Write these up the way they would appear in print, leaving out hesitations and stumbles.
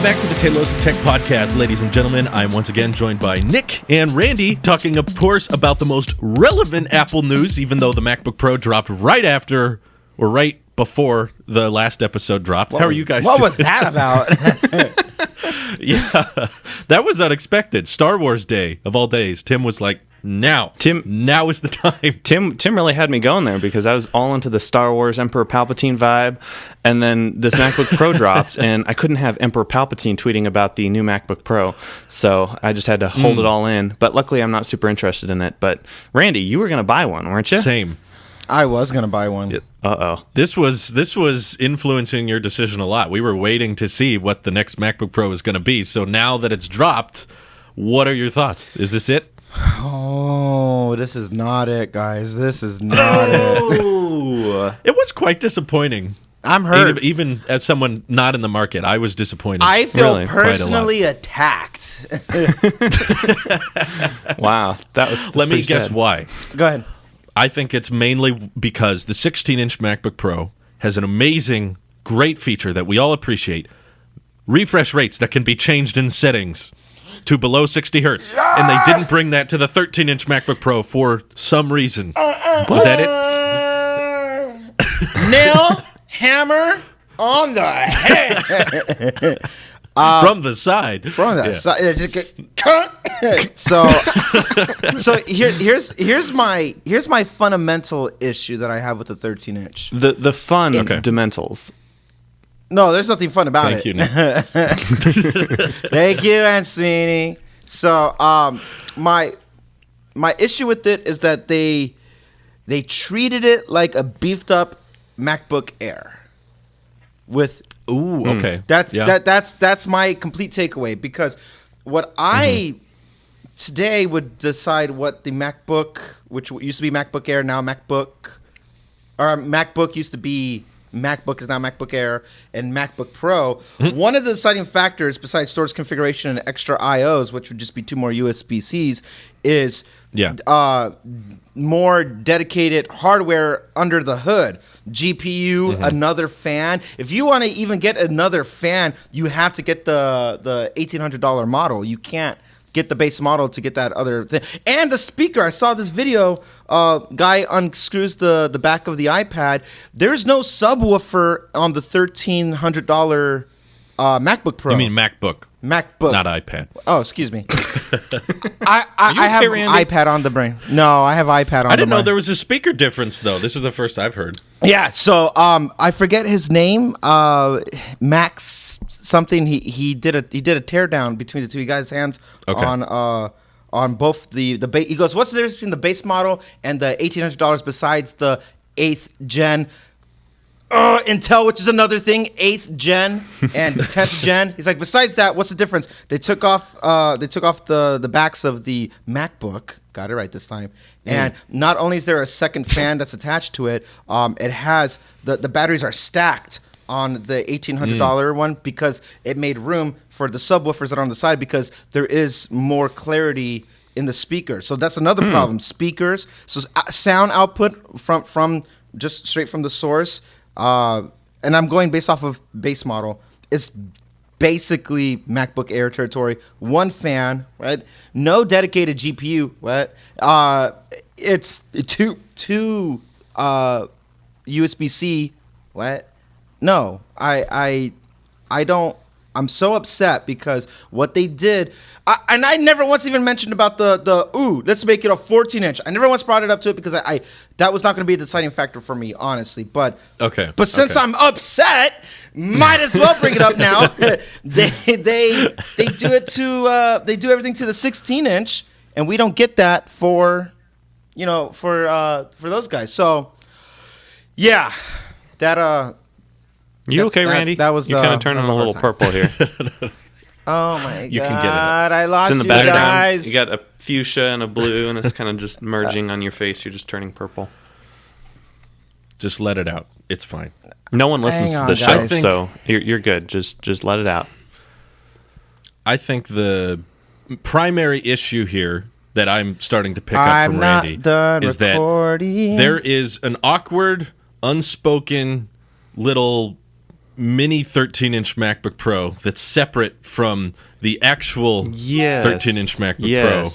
back to the Talos of Tech podcast, ladies and gentlemen. I'm once again joined by Nick and Randy, talking, of course, about the most relevant Apple news, even though the MacBook Pro dropped right after, or right before the last episode dropped. How are you guys doing? What was that about? Yeah, that was unexpected. Star Wars Day, of all days. Tim was like, now is the time. Tim really had me going there because I was all into the Star Wars Emperor Palpatine vibe, and then this MacBook Pro dropped, and I couldn't have Emperor Palpatine tweeting about the new MacBook Pro, so I just had to hold it all in. But luckily, I'm not super interested in it. But Randy, you were going to buy one, weren't you? Same. I was going to buy one. Uh-oh. This was influencing your decision a lot. We were waiting to see what the next MacBook Pro is going to be. So now that it's dropped, what are your thoughts? Is this it? Oh, this is not it, guys. This is not it. It was quite disappointing. I'm hurt. Even as someone not in the market, I was disappointed. I feel Really? personally attacked. Wow. That's Let me pretty guess sad. why. Go ahead. I think it's mainly because the 16-inch MacBook Pro has an amazing, great feature that we all appreciate. Refresh rates that can be changed in settings to below 60 hertz. And they didn't bring that to the 13-inch MacBook Pro for some reason. Was that it? Nail, hammer on the head. From the side. From that Yeah. So here's my fundamental issue that I have with the 13-inch. The fun dementals. No, there's nothing fun about Thank it. you, Nick. Thank you, Aunt Sweeney. So, my issue with it is that they treated it like a beefed up MacBook Air. With Okay. that's my complete takeaway, because what I today would decide what the MacBook, which used to be MacBook Air, now MacBook, or MacBook used to be MacBook, is now MacBook Air, and MacBook Pro. One of the deciding factors, besides storage configuration and extra IOs, which would just be 2 more USB-Cs, is more dedicated hardware under the hood. GPU, another fan. If you want to even get another fan, you have to get the $1,800 model. You can't get the base model to get that other thing. And the speaker, I saw this video, guy unscrews the back of the iPad. There's no subwoofer on the $1,300 MacBook Pro. You mean MacBook, MacBook, not iPad. Oh, excuse me. I have Randy? iPad on the brain. No, I have iPad on the I didn't know brain. there was a speaker difference, though. This is the first I've heard. Yeah, so I forget his name. Max something. He did a teardown between the two guys' hands on both the base. He goes, "What's the difference between the base model and the $1,800 besides the 8th gen Intel, which is another thing, 8th gen and 10th gen?" He's like, "Besides that, what's the difference?" They took off the backs of the MacBook. Got it right this time. And not only is there a second fan that's attached to it, it has the batteries are stacked on the $1,800 one, because it made room for the subwoofers that are on the side, because there is more clarity in the speaker. So that's another problem. Speakers, so sound output from just straight from the source, and I'm going based off of base model, is basically MacBook Air territory. One fan, right? No dedicated GPU, what? It's two USB-C, what? No, I don't. I'm so upset because what they did, and I never once even mentioned about let's make it a 14-inch. I never once brought it up to it because I that was not going to be a deciding factor for me, honestly. But since I'm upset, might as well bring it up now. they do it to they do everything to the 16-inch, and we don't get that for those guys. So yeah, that You okay, Randy? That was you're kind of turning a little purple here. Oh my You God! can get it. I lost It's in the you background. guys. You got a fuchsia and a blue, and it's kind of just merging on your face. You're just turning purple. Just let it out. It's fine. No one listens Hang to on, the guys. show, so you're good. Just let it out. I think the primary issue here that I'm starting to pick up I'm from not Randy done is recording. that there is an awkward, unspoken little mini 13-inch MacBook Pro that's separate from the actual 13-inch MacBook Pro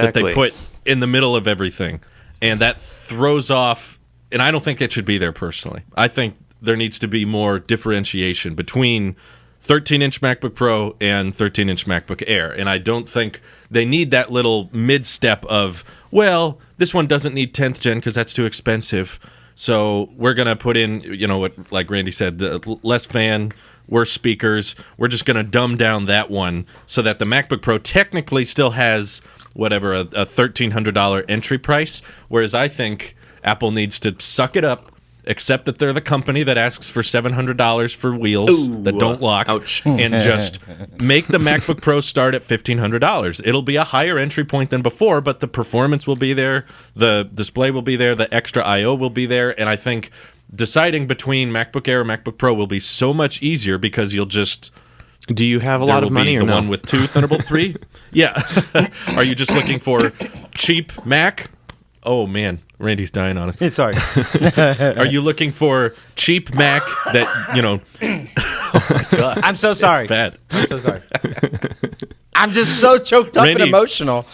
that they put in the middle of everything. And that throws off, and I don't think it should be there personally. I think there needs to be more differentiation between 13-inch MacBook Pro and 13-inch MacBook Air. And I don't think they need that little mid-step of, well, this one doesn't need 10th gen because that's too expensive. So we're going to put in, what, like Randy said, the less fan, worse speakers. We're just going to dumb down that one so that the MacBook Pro technically still has whatever, a $1,300 entry price. Whereas I think Apple needs to suck it up, accept that they're the company that asks for $700 for wheels that don't lock, and just make the MacBook Pro start at $1,500. It'll be a higher entry point than before, but the performance will be there, the display will be there, the extra I/O will be there, and I think deciding between MacBook Air and MacBook Pro will be so much easier because you'll just... Do you have a lot of money or the no? one with two Thunderbolt 3? Yeah. Are you just looking for cheap Mac? Oh, man. Randy's dying on us. Sorry. Are you looking for cheap Mac that, oh my God. I'm so sorry. That's bad. I'm so sorry. I'm just so choked up and emotional.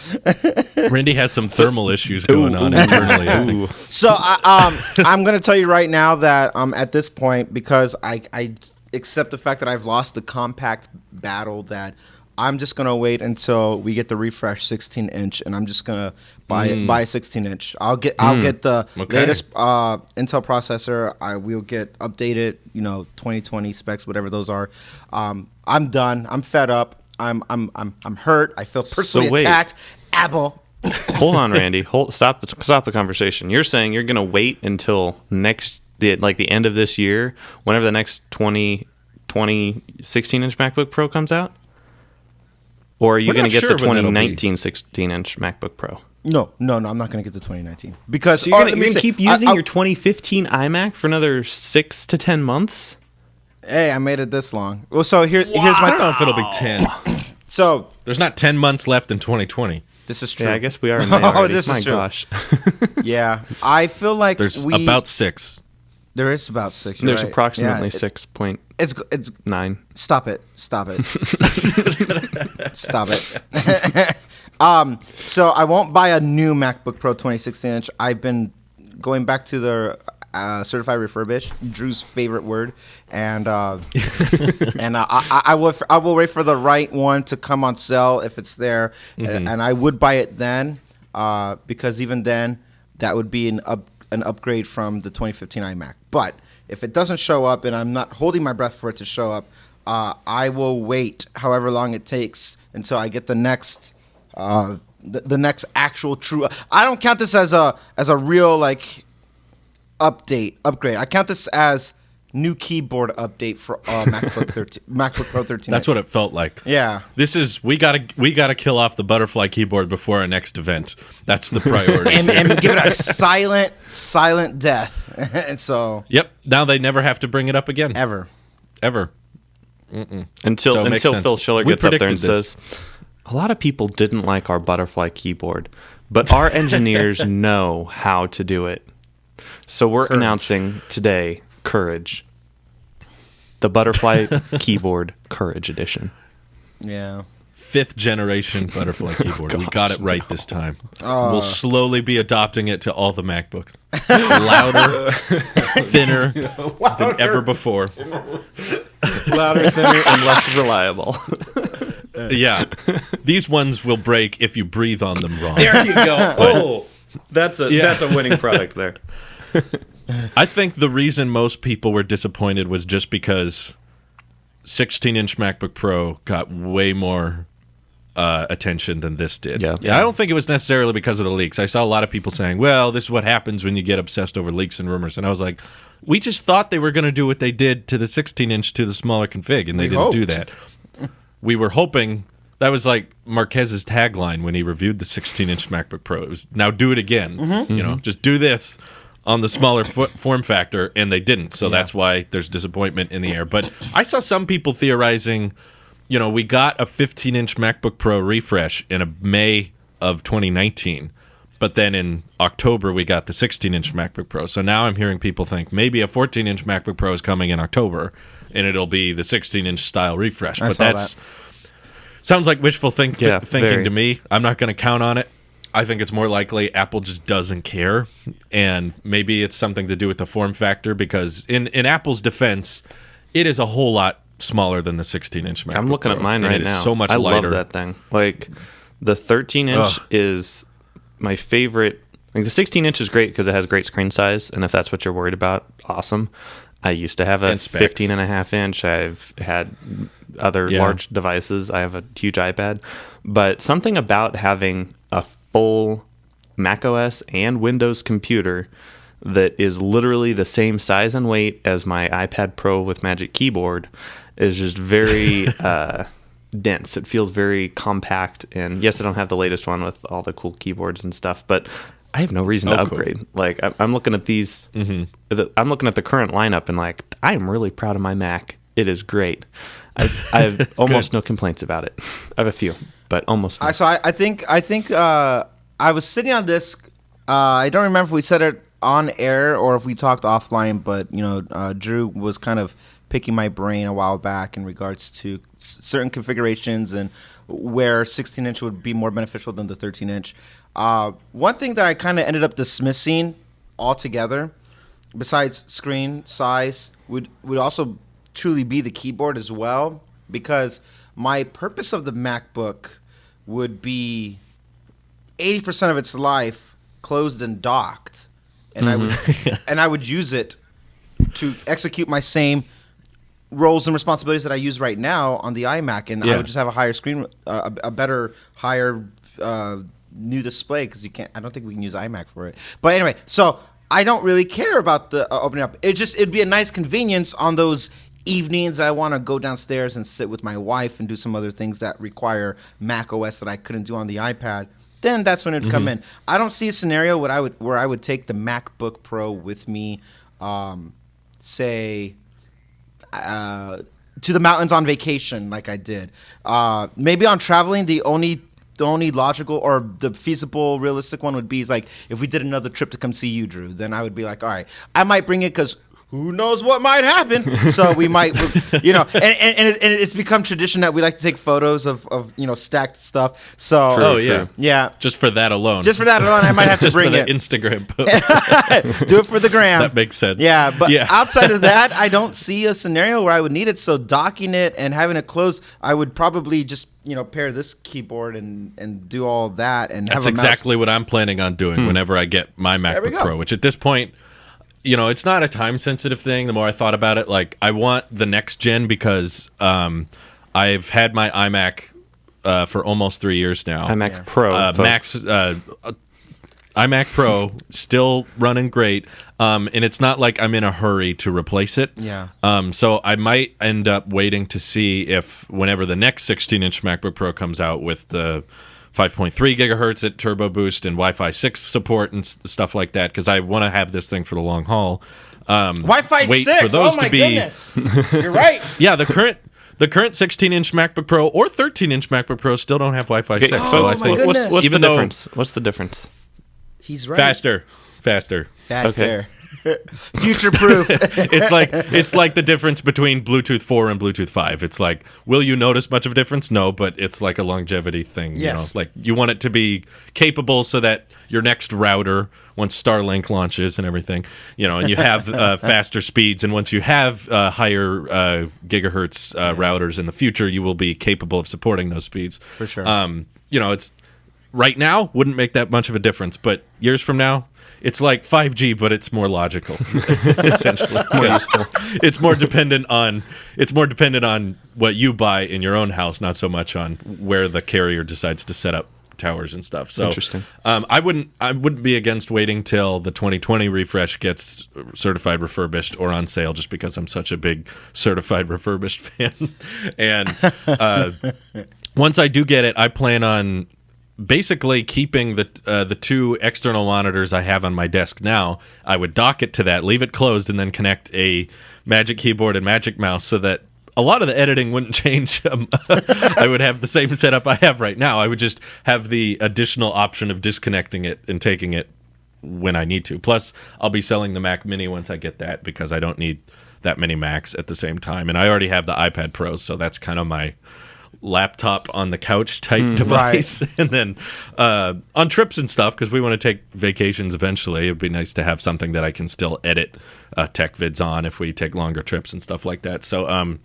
Randy has some thermal issues going on internally. I think. So I'm going to tell you right now that at this point, because I accept the fact that I've lost the compact battle, that I'm just going to wait until we get the refresh 16-inch, and I'm just going to buy a 16-inch. I'll get the latest Intel processor. We'll get updated, 2020 specs, whatever those are. I'm done. I'm fed up. I'm hurt. I feel personally attacked. Apple. Hold on, Randy. Stop the conversation. You're saying you're going to wait until the end of this year, whenever the next 16-inch MacBook Pro comes out? Or are you going to get the 2019 16-inch MacBook Pro? No, I'm not going to get the 2019. Because so you're going to keep using your 2015 iMac for another 6 to 10 months? Hey, I made it this long. Well, so here's my... I don't know if it'll be 10. So... There's not 10 months left in 2020. This is true. Yeah, I guess we are in May already. This is true. Gosh. Yeah, I feel like there's about 6. There is about 6. There's right. approximately 6.9. It's 9. Stop it. Stop it. So I won't buy a new MacBook Pro 2016-inch. I've been going back to the certified refurbished, Drew's favorite word, and I will wait for the right one to come on sale if it's there, and I would buy it then, because even then that would be an upgrade from the 2015 iMac. But if it doesn't show up, and I'm not holding my breath for it to show up, I will wait however long it takes until I get the next the next actual true. I don't count this as a real upgrade. I count this as new keyboard update for MacBook Pro 13. That's what it felt like. Yeah. This is we gotta kill off the butterfly keyboard before our next event. That's the priority. and give it a silent death. And so. Yep. Now they never have to bring it up again. Ever. Until Phil Schiller gets up there and this. says, a lot of people didn't like our butterfly keyboard, but our engineers know how to do it. So we're announcing today, Courage, the butterfly keyboard Courage edition. Yeah. 5th generation butterfly keyboard. We got it right this time. We'll slowly be adopting it to all the MacBooks. Louder, thinner than ever before. Louder, thinner, and less reliable. Yeah. These ones will break if you breathe on them wrong. There you go. Oh, that's a winning product there. I think the reason most people were disappointed was just because 16-inch MacBook Pro got way more attention than this did. Yeah. I don't think it was necessarily because of the leaks. I saw a lot of people saying, well, this is what happens when you get obsessed over leaks and rumors. And I was like, we just thought they were going to do what they did to the 16-inch to the smaller config, and they didn't do that. We were hoping... That was like Marquez's tagline when he reviewed the 16-inch MacBook Pro. It was, now do it again. Just do this on the smaller form factor, and they didn't. So that's why there's disappointment in the air. But I saw some people theorizing, we got a 15-inch MacBook Pro refresh in May of 2019. But then in October, we got the 16-inch MacBook Pro. So now I'm hearing people think maybe a 14-inch MacBook Pro is coming in October. and it'll be the 16-inch style refresh. I But saw that's sounds like wishful thinking very. to me. I'm not going to count on it. I think it's more likely Apple just doesn't care, and maybe it's something to do with the form factor, because in Apple's defense, it is a whole lot smaller than the 16-inch MacBook I'm looking at Pro, mine and right it is now. so much I lighter. love that thing. Like the 13-inch Ugh. is my favorite. Like the 16-inch is great because it has great screen size, and if that's what you're worried about, awesome. I used to have a And specs. 15.5-inch. I've had other Yeah. large devices. I have a huge iPad, but something about having a full macOS and Windows computer that is literally the same size and weight as my iPad Pro with Magic Keyboard is just very dense. It feels very compact. And yes, I don't have the latest one with all the cool keyboards and stuff, but I have no reason to Oh, cool. upgrade. Like I'm looking at these, I'm looking at the current lineup and like, I am really proud of my Mac. It is great. I have almost no complaints about it. I have a few, but almost no. I think I was sitting on this. I don't remember if we said it on air or if we talked offline, but Drew was kind of picking my brain a while back in regards to certain configurations and where 16-inch would be more beneficial than the 13-inch. One thing that I kind of ended up dismissing altogether, besides screen size, would also truly be the keyboard as well, because my purpose of the MacBook would be 80% of its life closed and docked, and I would use it to execute my same roles and responsibilities that I use right now on the iMac, and I would just have a higher screen, a better, higher new display, because I don't think we can use iMac for it. But anyway, so I don't really care about the opening up. It'd be a nice convenience on those evenings I want to go downstairs and sit with my wife and do some other things that require Mac OS that I couldn't do on the iPad. Then that's when it'd come in. I don't see a scenario where I would take the MacBook Pro with me, say, to the mountains on vacation like I did. Maybe on traveling, the only logical or the feasible, realistic one would be is like if we did another trip to come see you, Drew. Then I would be like, all right, I might bring it because who knows what might happen. So we might, and it's become tradition that we like to take photos of stacked stuff. So True, yeah. yeah. Just for that alone. I might have to Just bring for the it. Instagram post. Do it for the gram. That makes sense. Yeah, but Yeah. outside of that, I don't see a scenario where I would need it. So docking it and having it closed, I would probably just pair this keyboard and do all that. And That's have a mouse. exactly what I'm planning on doing whenever I get my we MacBook go. Pro, which at this point, it's not a time-sensitive thing. The more I thought about it, like, I want the next gen because I've had my iMac for almost 3 years now. iMac Pro. iMac Pro still running great, and it's not like I'm in a hurry to replace it. Yeah. So I might end up waiting to see if whenever the next 16-inch MacBook Pro comes out with the 5.3 gigahertz at Turbo Boost and Wi-Fi 6 support and stuff like that, because I want to have this thing for the long haul. Wi-Fi wait 6. for those Oh my to be, goodness. You're right. Yeah, the current 16-inch MacBook Pro or 13-inch MacBook Pro still don't have Wi-Fi 6. Oh, So I my think goodness. what's even the though difference? What's the difference? He's right. faster. Back Okay. there. Future proof. It's like the difference between Bluetooth 4 and Bluetooth 5. It's like, will you notice much of a difference? No, but it's like a longevity thing. Yes. Like you want it to be capable so that your next router, once Starlink launches and everything, and you have faster speeds, and once you have higher gigahertz routers in the future, you will be capable of supporting those speeds. For sure. It's right now wouldn't make that much of a difference, but years from now, it's like 5G, but it's more logical, essentially. More useful. It's more dependent on what you buy in your own house, not so much on where the carrier decides to set up towers and stuff. So Interesting. I wouldn't be against waiting till the 2020 refresh gets certified refurbished or on sale, just because I'm such a big certified refurbished fan. And once I do get it, I plan on basically keeping the two external monitors I have on my desk now. I would dock it to that, leave it closed, and then connect a Magic Keyboard and Magic Mouse so that a lot of the editing wouldn't change. I would have the same setup I have right now. I would just have the additional option of disconnecting it and taking it when I need to. Plus, I'll be selling the Mac Mini once I get that, because I don't need that many Macs at the same time. And I already have the iPad Pro, so that's kind of my laptop on the couch type device. Right. And then on trips and stuff, because we want to take vacations eventually, it'd be nice to have something that I can still edit tech vids on if we take longer trips and stuff like that. So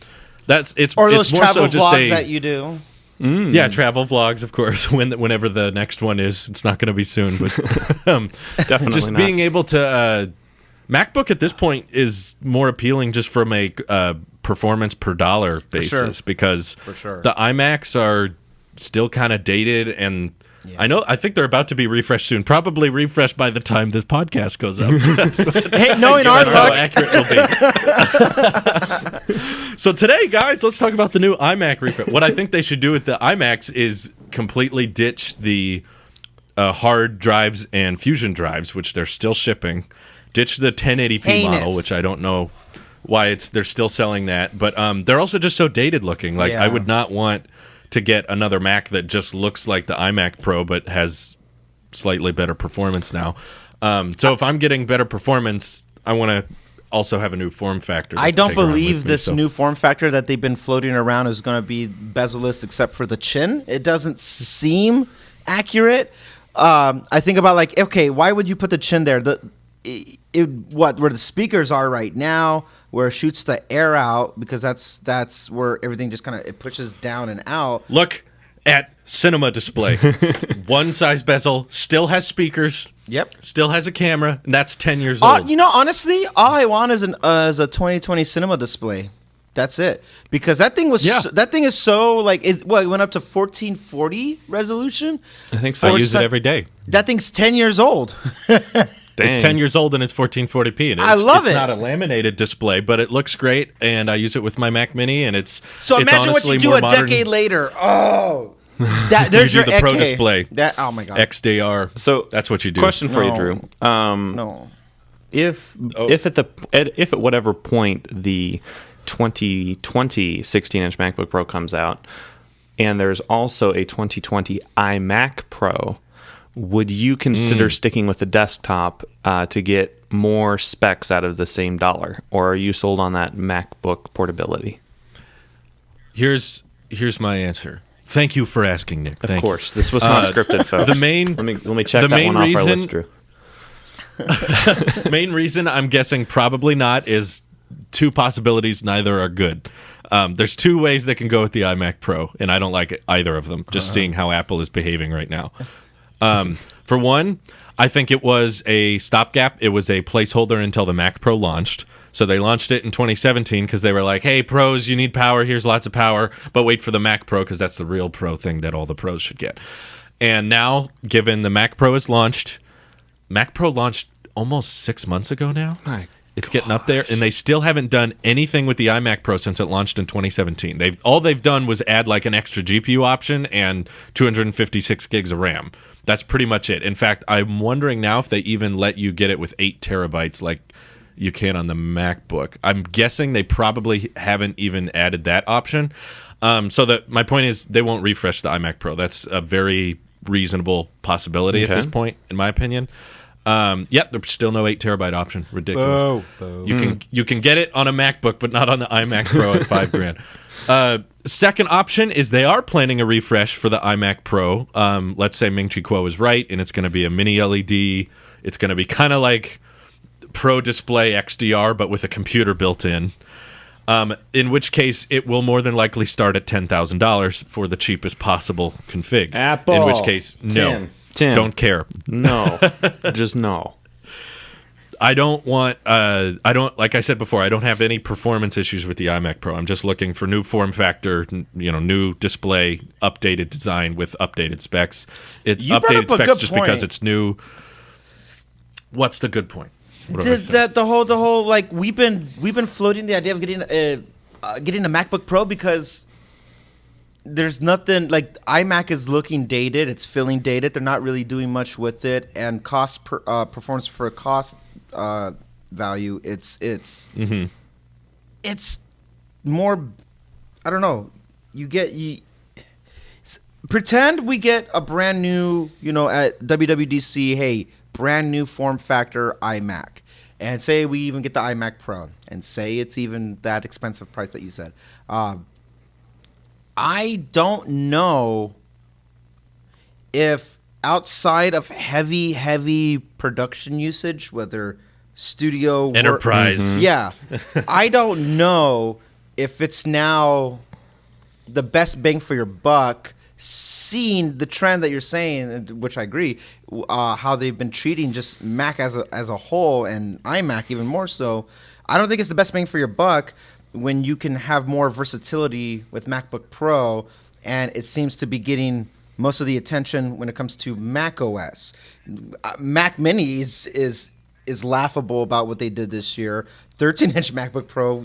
it's or those it's more travel so just vlogs that you do. Yeah, travel vlogs, of course. Whenever the next one is, it's not going to be soon, but definitely just not. being able to. MacBook at this point is more appealing just from a performance per dollar basis because the iMacs are still kind of dated, and I think they're about to be refreshed soon. Probably refreshed by the time this podcast goes up. Hey, knowing our luck, how accurate it'll be. So today, guys, let's talk about the new iMac refresh. What I think they should do with the iMacs is completely ditch the hard drives and Fusion drives, which they're still shipping. Ditch the 1080p model, which I don't know why they're still selling that, but they're also just so dated looking. Like I would not want to get another Mac that just looks like the iMac Pro but has slightly better performance now. So if I'm getting better performance, I want to also have a new form factor. I don't believe this new form factor that they've been floating around is going to be bezel-less except for the chin. It doesn't seem accurate. I think about like, okay, why would you put the chin there? Where the speakers are right now, where it shoots the air out, because that's where everything just kind of it pushes down and out. Look at cinema display. One size bezel, still has speakers. Yep. Still has a camera, and that's 10 years old. Honestly, all I want is a 2020 cinema display. That's it. Because that thing that thing is so like it went up to 1440 resolution. I think so. I use it every day. That thing's 10 years old. It's 10 years old and it's 1440p. And I love it. It's not a laminated display, but it looks great, and I use it with my Mac Mini, and it's so imagine what you do a decade later. Oh, there's your the Pro display. Oh my god, XDR. So that's what you do. Question for you, Drew. No. If at whatever point the 2020 16-inch MacBook Pro comes out, and there's also a 2020 iMac Pro, would you consider sticking with the desktop to get more specs out of the same dollar, or are you sold on that MacBook portability? Here's my answer. Thank you for asking, Nick. Of course, this was not scripted, folks. The main let me check that one off our list, Drew. Main reason I'm guessing probably not is two possibilities. Neither are good. There's two ways that can go with the iMac Pro, and I don't like either of them. Just seeing how Apple is behaving right now. For one, I think it was a stopgap. It was a placeholder until the Mac Pro launched. So they launched it in 2017 because they were like, hey, pros, you need power. Here's lots of power. But wait for the Mac Pro because that's the real Pro thing that all the pros should get. And now, given the Mac Pro is launched, Mac Pro launched almost 6 months ago now. It's getting up there, and they still haven't done anything with the iMac Pro since it launched in 2017. All they've done was add like an extra GPU option and 256 gigs of RAM. That's pretty much it. In fact, I'm wondering now if they even let you get it with 8 terabytes like you can on the MacBook. I'm guessing they probably haven't even added that option. So my point is they won't refresh the iMac Pro. That's a very reasonable possibility at this point, in my opinion. There's still no 8 terabyte option. Ridiculous. You can get it on a MacBook, but not on the iMac Pro at $5,000. Second option is they are planning a refresh for the iMac Pro. Let's say Ming Chi Kuo is right, and it's going to be a mini LED. It's going to be kind of like Pro Display XDR, but with a computer built in. In which case, it will more than likely start at $10,000 for the cheapest possible config. Apple. In which case, no. Tim. Don't care. No. Just no. I don't want, like I said before, I don't have any performance issues with the iMac Pro. I'm just looking for new form factor, new display, updated design with updated specs. Updated specs just because it's new. What's the good point? The whole like we've been floating the idea of getting a MacBook Pro because there's nothing like iMac is looking dated. It's feeling dated. They're not really doing much with it, and performance for cost value. It's more. I don't know. Pretend we get a brand new, at WWDC. Hey, brand new form factor iMac, and say we even get the iMac Pro, and say it's even that expensive price that you said. I don't know if outside of heavy production usage, whether studio Enterprise. yeah, I don't know if it's now the best bang for your buck. Seeing the trend that you're saying, which I agree, how they've been treating just Mac as a whole and iMac even more so, I don't think it's the best bang for your buck when you can have more versatility with MacBook Pro, and it seems to be getting most of the attention when it comes to Mac OS. Mac Mini is laughable about what they did this year. 13-inch MacBook Pro,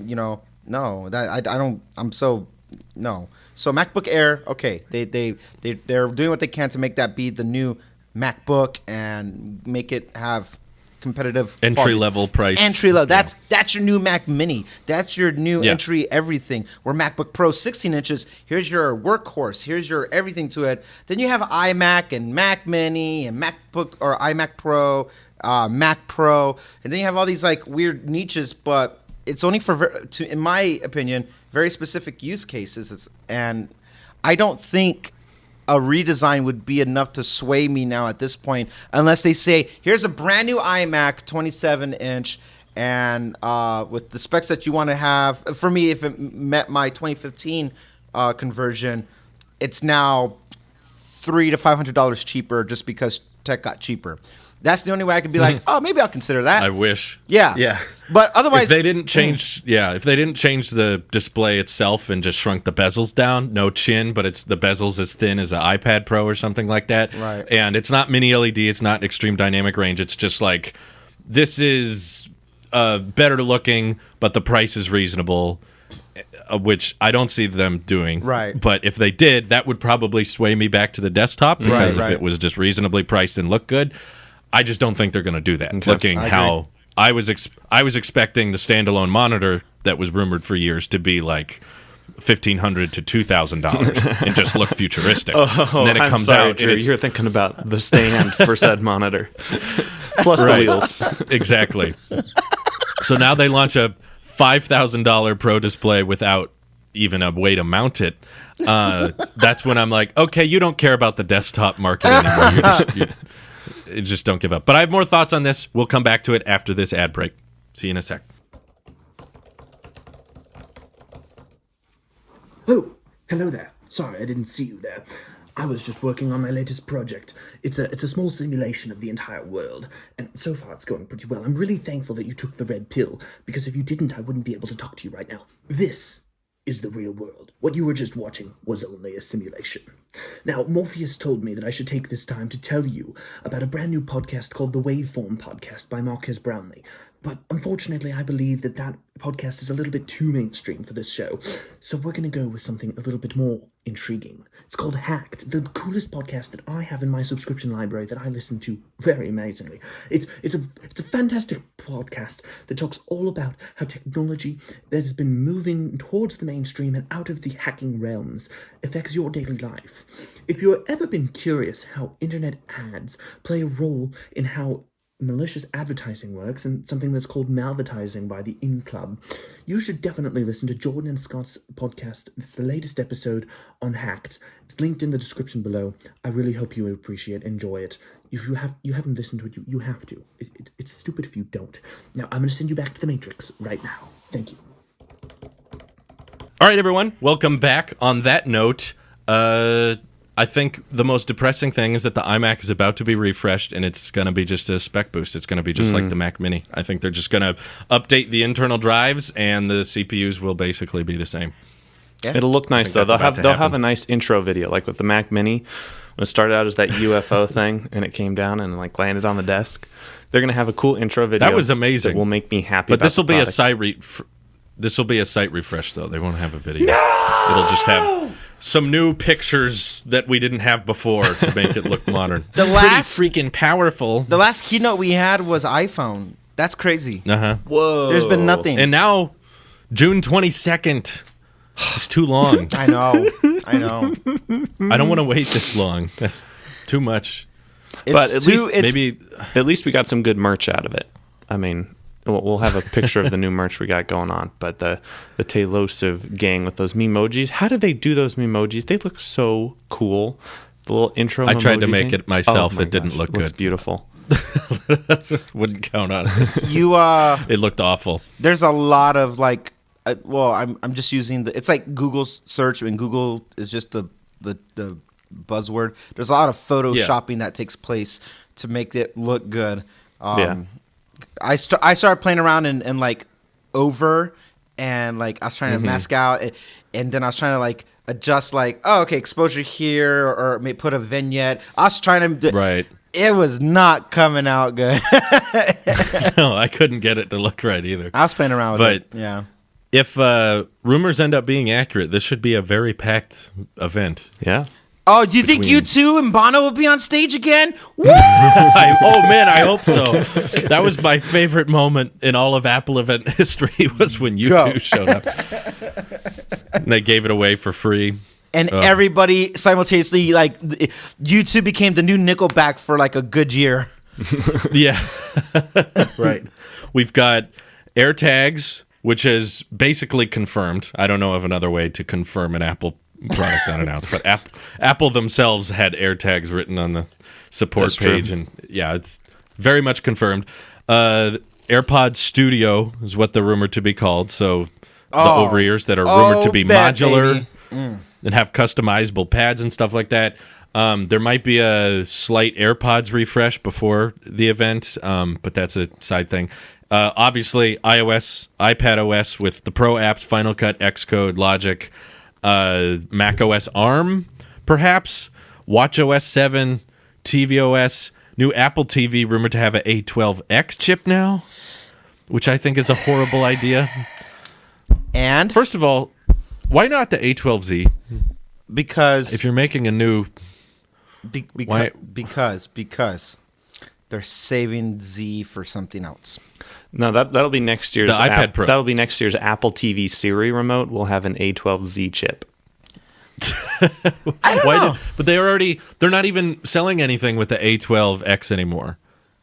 no, that I don't. I'm so no. So MacBook Air, okay, they're doing what they can to make that be the new MacBook and make it have competitive entry level price. Entry level. That's your new Mac Mini. That's your new entry everything. Where MacBook Pro 16 inches, here's your workhorse. Here's your everything to it. Then you have iMac and Mac Mini and MacBook or iMac Pro, Mac Pro, and then you have all these like weird niches, but it's only for, in my opinion, very specific use cases. And I don't think a redesign would be enough to sway me now at this point, unless they say, here's a brand new iMac 27-inch, and with the specs that you want to have. For me, if it met my 2015 conversion, it's now $300 to $500 cheaper just because tech got cheaper. That's the only way I could be like, oh, maybe I'll consider that. I wish. Yeah. But otherwise, if they didn't change, if they didn't change the display itself and just shrunk the bezels down, no chin, but it's the bezels as thin as an iPad Pro or something like that. Right. And it's not mini LED, it's not extreme dynamic range. It's just like, this is better looking, but the price is reasonable, which I don't see them doing. Right. But if they did, that would probably sway me back to the desktop, because if Right. it was just reasonably priced and looked good, I just don't think they're going to do that. Okay. Looking I how I was expecting the standalone monitor that was rumored for years to be like $1,500 to $2,000 and just look futuristic. Oh, and then it I'm comes sorry, out. Drew, And it's, you're thinking about the stand for said monitor, plus Right. the wheels. Exactly. So now they launch a $5,000 Pro display without even a way to mount it. That's when I'm like, okay, you don't care about the desktop market anymore. You just don't give up. But I have more thoughts on this. We'll come back to it after this ad break. See you in a sec. Oh, hello there. Sorry, I didn't see you there. I was just working on my latest project. It's a small simulation of the entire world, and so far it's going pretty well. I'm really thankful that you took the red pill, because if you didn't, I wouldn't be able to talk to you right now. This is the real world. What you were just watching was only a simulation. Now, Morpheus told me that I should take this time to tell you about a brand new podcast called The Waveform Podcast by Marcus Brownlee. But unfortunately, I believe that podcast is a little bit too mainstream for this show. So we're going to go with something a little bit more intriguing. It's called Hacked, the coolest podcast that I have in my subscription library that I listen to very amazingly. It's a fantastic podcast that talks all about how technology that has been moving towards the mainstream and out of the hacking realms affects your daily life. If you've ever been curious how internet ads play a role in how malicious advertising works, and something that's called malvertising by the In Club, you should definitely listen to Jordan and Scott's podcast. It's the latest episode on Hacked. It's linked in the description below. I really hope you enjoy it. If you haven't listened to it, you have to. It's stupid if you don't. Now, I'm going to send you back to the Matrix right now. Thank you. All right, everyone. Welcome back. On that note, I think the most depressing thing is that the iMac is about to be refreshed, and it's going to be just a spec boost. It's going to be just like the Mac Mini. I think they're just going to update the internal drives, and the CPUs will basically be the same. Yeah. It'll look nice though. that's They'll about have to a nice intro video, like with the Mac Mini. When it started out as that UFO thing, and it came down and like landed on the desk. They're gonna have a cool intro video. That was amazing. That will make me happy. But about this will the be a product. this will be a site refresh, though. They won't have a video. No! It'll just have some new pictures that we didn't have before to make it look modern. The last- Pretty freaking powerful. The last keynote we had was iPhone. That's crazy. Whoa. There's been nothing. And now, June 22nd. It's too long. I know. I don't want to wait this long. That's too much. But at least we got some good merch out of it. I mean, we'll have a picture of the new merch we got going on. But the Tailosive gang with those memojis. How did they do those memojis? They look so cool. The little intro. I tried to memoji make thing. it myself. Oh my It didn't gosh, look it looks good. beautiful. Wouldn't count on it. You It looked awful. there's a lot of like, I'm just using it's like Google search, and Google is just the buzzword. There's a lot of photoshopping that takes place to make it look good. I started playing around in like over, and like I was trying to mask out, and then I was trying to like adjust like, oh, okay, exposure here, or maybe put a vignette. I was trying to Right. It was not coming out good. No, I couldn't get it to look right either. I was playing around with But- it. Yeah. If rumors end up being accurate, this should be a very packed event. Yeah. Oh, do you think Between- U2 and Bono will be on stage again? Woo! Oh man, I hope so. That was my favorite moment in all of Apple event history was when Go. U2 showed up. And they gave it away for free. And everybody simultaneously, like, U2 became the new Nickelback for like a good year. Yeah. Right. We've got AirTags, which is basically confirmed. I don't know of another way to confirm an Apple product unannounced, but Apple themselves had AirTags written on the support That's true. page, and yeah, it's very much confirmed. AirPods Studio is what they're rumored to be called. So the over ears that are rumored to be modular and have customizable pads and stuff like that. There might be a slight AirPods refresh before the event, but that's a side thing. Obviously, iOS, iPadOS with the Pro apps, Final Cut, Xcode, Logic, macOS ARM, perhaps, watchOS 7, tvOS, new Apple TV rumored to have an A12X chip now, which I think is a horrible idea. And First of all, why not the A12Z? because If you're making a new... why- because they're saving Z for something else. No, that'll be next year's The iPad Pro. That'll be next year's Apple TV Siri remote. Will have an A12Z chip. But they're not even selling anything with the A12X anymore.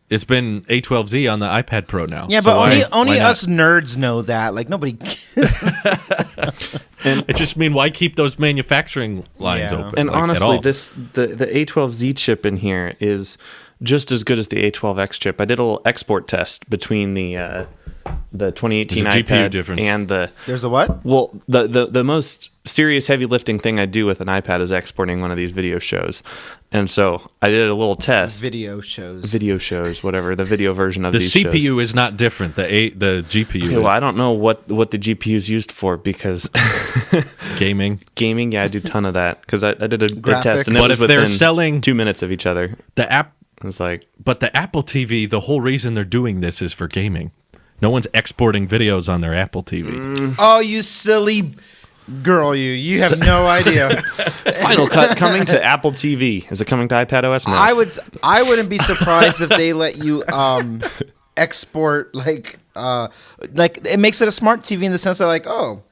It's been A12Z on the iPad Pro now. Yeah, So but why only not? us nerds know that. Like nobody. I just mean, why keep those manufacturing lines Yeah. open? And like, at honestly, all? the A12Z chip in here is just as good as the A12X chip. I did a little export test between the 2018 There's a GPU iPad difference. and the There's a what? well, the most serious heavy lifting thing I do with an iPad is exporting one of these video shows, and so I did a little test. Video shows. Video shows, whatever the video version of the these CPU shows. is not different. The GPU Okay, well, I is don't know what the GPU is used for because gaming. gaming, yeah, I do a ton of that because I did a Graphics. test, and it But was if they're within selling 2 minutes of each other. the app, I was like, but the Apple TV, the whole reason they're doing this is for gaming. No one's exporting videos on their Apple TV. Oh, you silly girl! You have no idea. Final Cut coming to Apple TV. Is it coming to iPadOS? No. I wouldn't be surprised if they let you export like it makes it a smart TV in the sense that like, oh,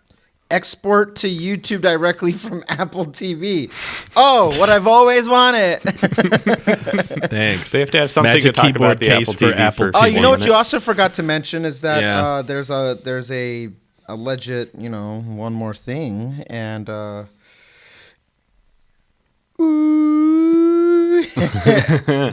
export to YouTube directly from Apple TV. Oh, what I've always wanted. Thanks. They have to have something Magic to talk keyboard about the case Apple for TV Apple for Oh, TV. you know what you minutes. also forgot to mention is that Yeah. there's a legit, one more thing, and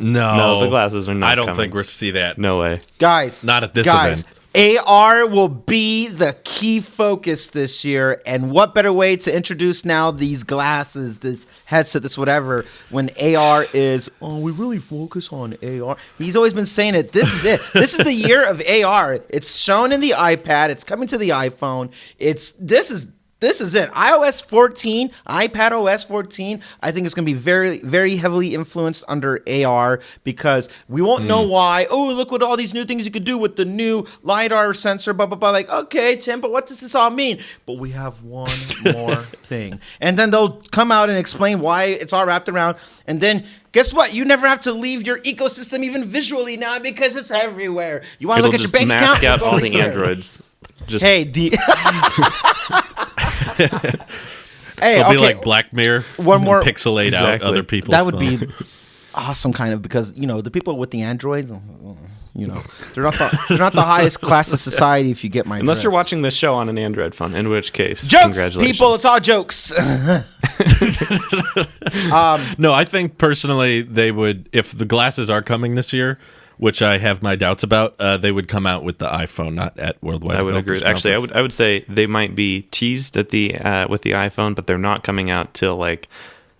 No, the glasses are not I don't coming. think we'll see that. No way. guys, Not at this guys, event. AR will be the key focus this year, and what better way to introduce now these glasses, this headset, this whatever, when AR is, oh, we really focus on AR. He's always been saying it. This is it. This is the year of AR. It's shown in the iPad. It's coming to the iPhone. This is it. iOS 14, iPadOS 14, I think it's going to be very, very heavily influenced under AR because we won't know why. Oh, look what all these new things you could do with the new LiDAR sensor, blah, blah, blah. Like, okay, Tim, but what does this all mean? But we have one more thing. And then they'll come out and explain why it's all wrapped around. And then guess what? You never have to leave your ecosystem even visually now because it's everywhere. You want to It'll look at your just bank mask account? out all the Go here. Androids. Just Hey, Hey, It'll okay. be like Black Mirror. One more- pixelate out Exactly. other people's That would phones. be awesome, kind of, because the people with the Androids, you know, they're not the highest class of society. If you get my Unless you're drift. watching this show on an Android phone, in which case, Jokes, congratulations. people. It's all jokes. No, I think personally they would, if the glasses are coming this year, which I have my doubts about, they would come out with the iPhone, not at Worldwide. I would agree. Developers Actually, Conference. I would say they might be teased at the with the iPhone, but they're not coming out till like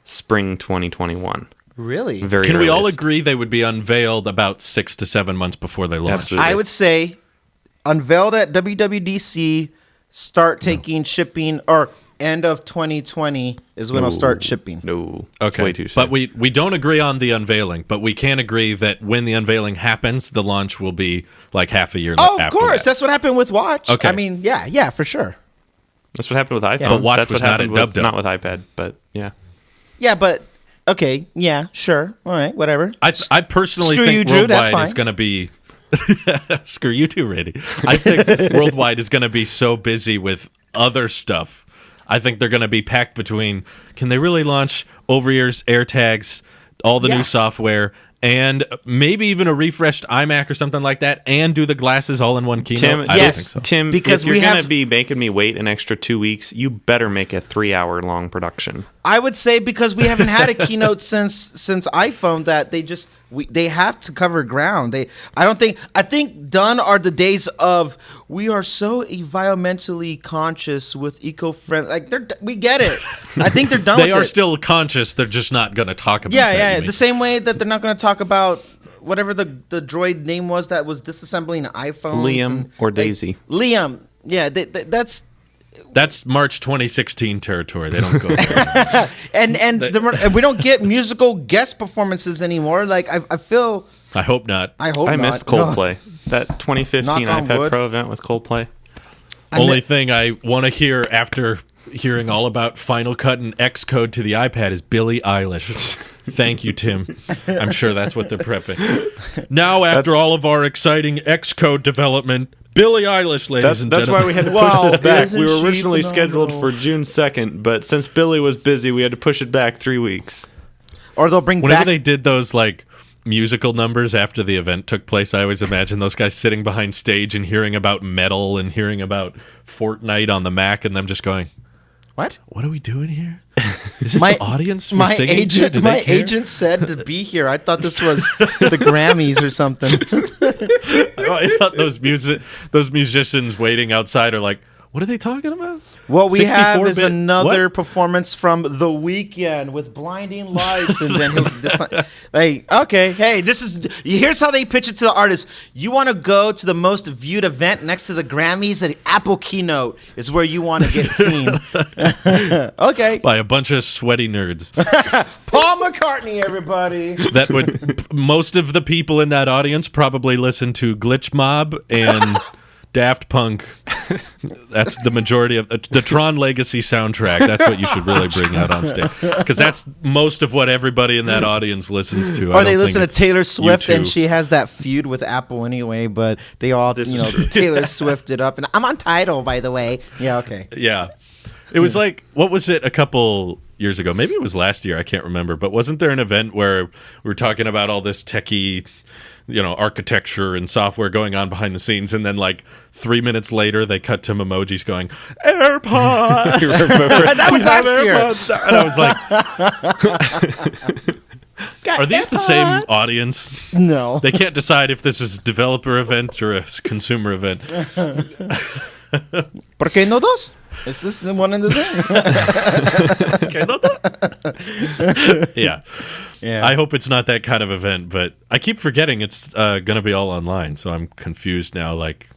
spring 2021. Really? Very. Can we all earliest. agree they would be unveiled about 6 to 7 months before they launch? Absolutely. I would say unveiled at WWDC, start taking shipping, or end of 2020 is when I'll start shipping. No. It's Okay, way too soon. but we don't agree on the unveiling, but we can agree that when the unveiling happens, the launch will be like half a year. Oh, of after course. that. That's what happened with Watch. Okay. I mean, yeah, for sure. That's what happened with iPhone. But Watch That's was what not happened a with, dub-dub. not with iPad, but yeah. Yeah, but okay, yeah, sure. All right, whatever. I personally Screw think you, Drew, that's Worldwide is fine. going to be. Screw you too, Randy. I think Worldwide is going to be so busy with other stuff. I think they're going to be packed between. Can they really launch over-ears, AirTags, all the Yeah. new software, and maybe even a refreshed iMac or something like that, and do the glasses all in one keynote? Tim, I don't yes. think so. Tim, Because if you're we going have- to be making me wait an extra 2 weeks, you better make a 3-hour long production. I would say because we haven't had a keynote since iPhone that they have to cover ground. I think done are the days of we are so environmentally conscious with eco-friendly. Like we get it. I think they're done. They with are it. still conscious. They're just not going to talk about Yeah, that. yeah. you mean. The same way that they're not going to talk about whatever the droid name was that was disassembling iPhones. Liam or Daisy. Liam. Yeah, that's. That's March 2016 territory. They don't go there. And we don't get musical guest performances anymore. Like I feel. I hope not. I hope I not. missed Coldplay. That 2015 Knock on iPad wood. Pro event with Coldplay. Only thing I want to hear after hearing all about Final Cut and Xcode to the iPad is Billie Eilish. Thank you, Tim. I'm sure that's what they're prepping. Now, after all of our exciting Xcode development, Billie Eilish, ladies and That's gentlemen. why we had to push Wow, this back. isn't We were she originally scheduled phenomenal? for June 2nd, but since Billy was busy, we had to push it back 3 weeks. Or they'll bring Whenever back. they did those like musical numbers after the event took place, I always imagine those guys sitting behind stage and hearing about metal and hearing about Fortnite on the Mac, and them just going, What? "What are we doing here? Is this the audience? we're My singing to? agent. Do they My care?" agent said to be here. I thought this was the Grammys or something. I thought those musicians waiting outside are like, what are they talking about? What we have is 64-bit another what? performance from The Weeknd with blinding lights, and then this time, like, okay, hey, this is here's how they pitch it to the artist. You want to go to the most viewed event next to the Grammys, and Apple keynote is where you want to get seen. Okay, By a bunch of sweaty nerds. Paul McCartney, everybody. That would most of the people in that audience probably listen to Glitch Mob and Daft Punk. That's the majority of the Tron Legacy soundtrack. That's what you should really bring out on stage, because that's most of what everybody in that audience listens to. Or they listen to Taylor Swift, and U2. she has that feud with Apple anyway. But they all, This you is know, true. Taylor Swifted up, and I'm on Tidal, by the way. Yeah, okay. Yeah. It was like, what was it a couple years ago? Maybe it was last year. I can't remember. But wasn't there an event where we were talking about all this techie, architecture and software going on behind the scenes, and then like 3 minutes later they cut to emojis going, AirPods. That was last year. And I was like, are these the same audience? No. They can't decide if this is a developer event or a consumer event. ¿Por qué no dos? Is this the one and the same? Yeah. Yeah. I hope it's not that kind of event, but I keep forgetting it's going to be all online, so I'm confused now. Like,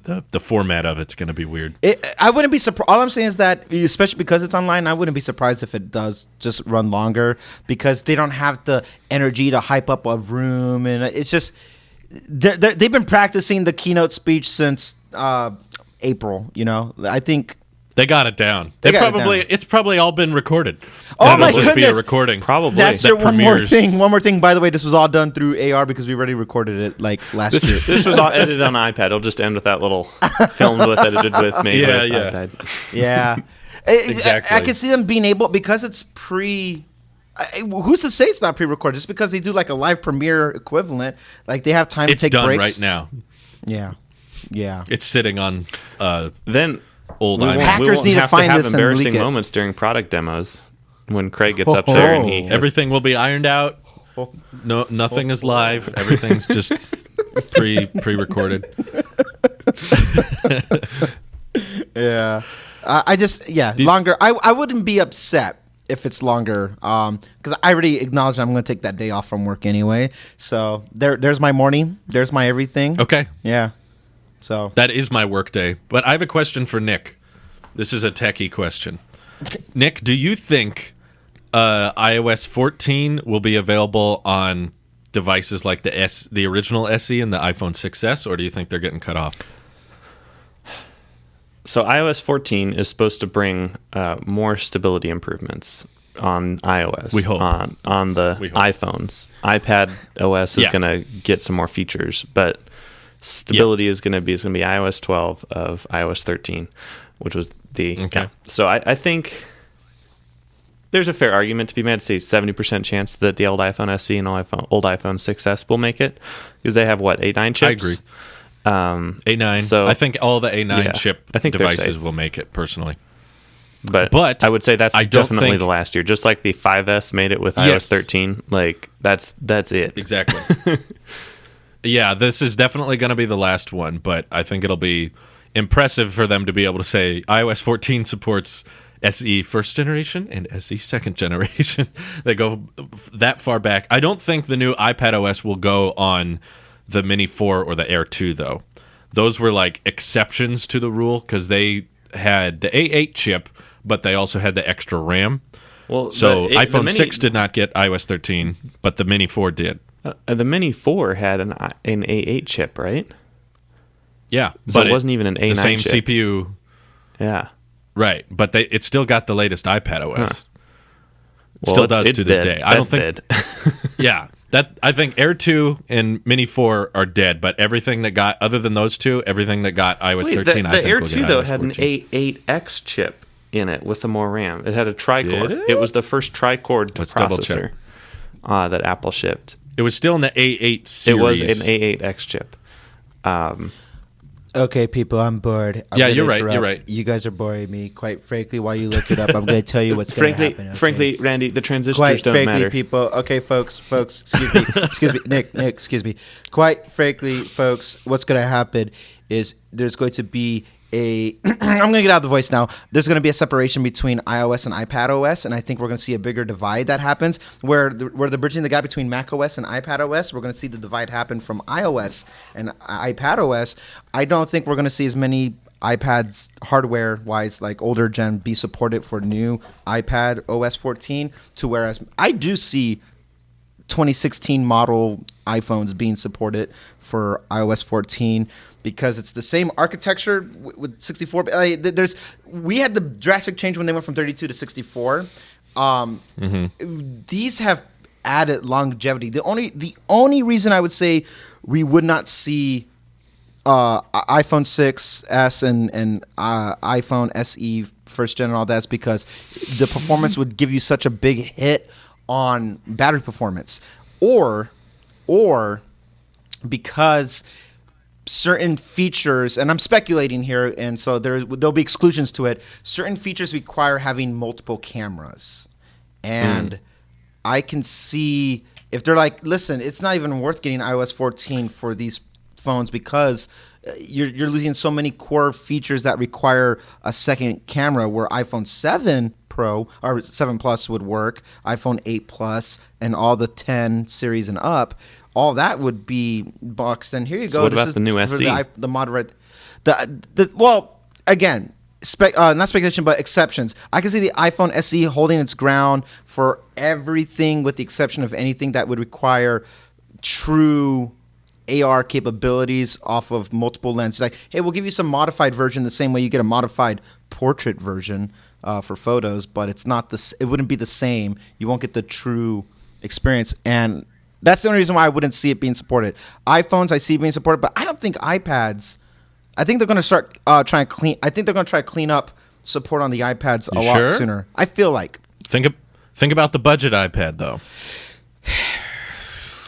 the format of it's going to be weird. I wouldn't be surprised. All I'm saying is that, especially because it's online, I wouldn't be surprised if it does just run longer, because they don't have the energy to hype up a room, and it's just they've been practicing the keynote speech since April. I think. They got it down. They got it probably down. It's probably all been recorded. Oh, It'll my just be a goodness. recording. Probably. That's that one more premieres. thing. One more thing. By the way, this was all done through AR because we already recorded it like last year. This was all edited on iPad. It'll just end with that little filmed with, edited with, made Yeah, with yeah. iPad. Yeah. Exactly. I can see them being able, because it's Who's to say it's not pre-recorded? Just because they do like a live premiere equivalent, like they have time to It's take done breaks. right now. Yeah. It's sitting on Then old we won't, iMac. Hackers we won't need to have find have this and leak embarrassing it. moments during product demos when Craig gets up there and he has, Everything will be ironed out. No, nothing is live. Everything's just pre-recorded. Yeah. I just longer. I wouldn't be upset if it's longer, because I already acknowledged I'm going to take that day off from work anyway. So there's my morning. There's my everything. Okay. Yeah. So That is my work day. But I have a question for Nick. This is a techie question. Nick, do you think iOS 14 will be available on devices like the original SE and the iPhone 6s, or do you think they're getting cut off? So iOS 14 is supposed to bring more stability improvements on iOS. We hope. On the We hope. iPhones. iPad OS is Yeah. going to get some more features, but stability is going to be iOS 12 of iOS 13, which was the... Okay. So I think there's a fair argument to be made, say 70% chance that the old iPhone SE and old iPhone 6s will make it, because they have, what, 8, 9 chips? I agree. A9. So- I think all the A9 Yeah, chip I think they're devices safe. will make it, personally. But I would say that's I don't definitely think- the last year. Just like the 5S made it with iOS Yes. 13, like that's it. Exactly. Yeah, this is definitely going to be the last one, but I think it'll be impressive for them to be able to say iOS 14 supports SE first generation and SE second generation. They go that far back. I don't think the new iPad OS will go on the Mini 4 or the Air 2, though. Those were like exceptions to the rule because they had the A8 chip, but they also had the extra RAM. Well, So the iPhone Mini, 6 did not get iOS 13, but the Mini 4 did. The Mini 4 had an A8 chip, right? Yeah, So it wasn't even an A9 the same chip. CPU, Yeah. right? But it still got the latest iPad OS. Well, Still it's- does it's to this dead. day. I don't That's think. dead. Yeah, I think Air 2 and Mini 4 are dead, but everything that got other than those two, everything that got iOS Wait, 13, the I think Air will 2 get though iOS had 14. an A8X chip in it with more RAM. It had a tri-core. Did It was the first tri-core Let's double processor check. that Apple shipped. It was still in the A8 It series. was an A8X chip. Okay, people, I'm bored. I'm Yeah, gonna you're right, you're interrupt. right. You guys are boring me. Quite frankly, while you look it up, I'm going to tell you what's going to Frankly, happen. Okay? frankly, Randy, the transistors Quite don't frankly, matter. people. Okay, folks, excuse me, Nick, excuse me. Quite frankly, folks, what's going to happen is there's going to be I'm going to get out of the voice now. There's going to be a separation between iOS and iPad OS, and I think we're going to see a bigger divide that happens where they're bridging the gap between Mac OS and iPad OS. We're going to see the divide happen from iOS and iPad OS. I don't think we're going to see as many iPads hardware-wise, like older gen, be supported for new iPad OS 14 to whereas I do see 2016 model iPhones being supported for iOS 14 because it's the same architecture with 64. We had the drastic change when they went from 32 to 64. These have added longevity. The only reason I would say we would not see iPhone 6s and iPhone SE first gen and all that is because the performance would give you such a big hit on battery performance, or because certain features, and I'm speculating here, and so there'll be exclusions to it. Certain features require having multiple cameras, and I can see if they're like, listen, it's not even worth getting iOS 14 for these phones because you're losing so many core features that require a second camera, where iPhone 7 Pro or 7 Plus would work, iPhone 8 Plus, and all the 10 series and up. All that would be boxed. And here you go. So what about the new for SE? The moderate. Well, again, not speculation, but exceptions. I can see the iPhone SE holding its ground for everything, with the exception of anything that would require true AR capabilities off of multiple lenses. Like, hey, we'll give you some modified version the same way you get a modified portrait version for photos, but it's not it wouldn't be the same. You won't get the true experience, and that's the only reason why I wouldn't see it being supported. iPhones I see being supported, but I don't think iPads. I think they're going to start trying to clean. I think they're going to try to clean up support on the iPads a lot sure? sooner. I feel like. Think Think about the budget iPad, though.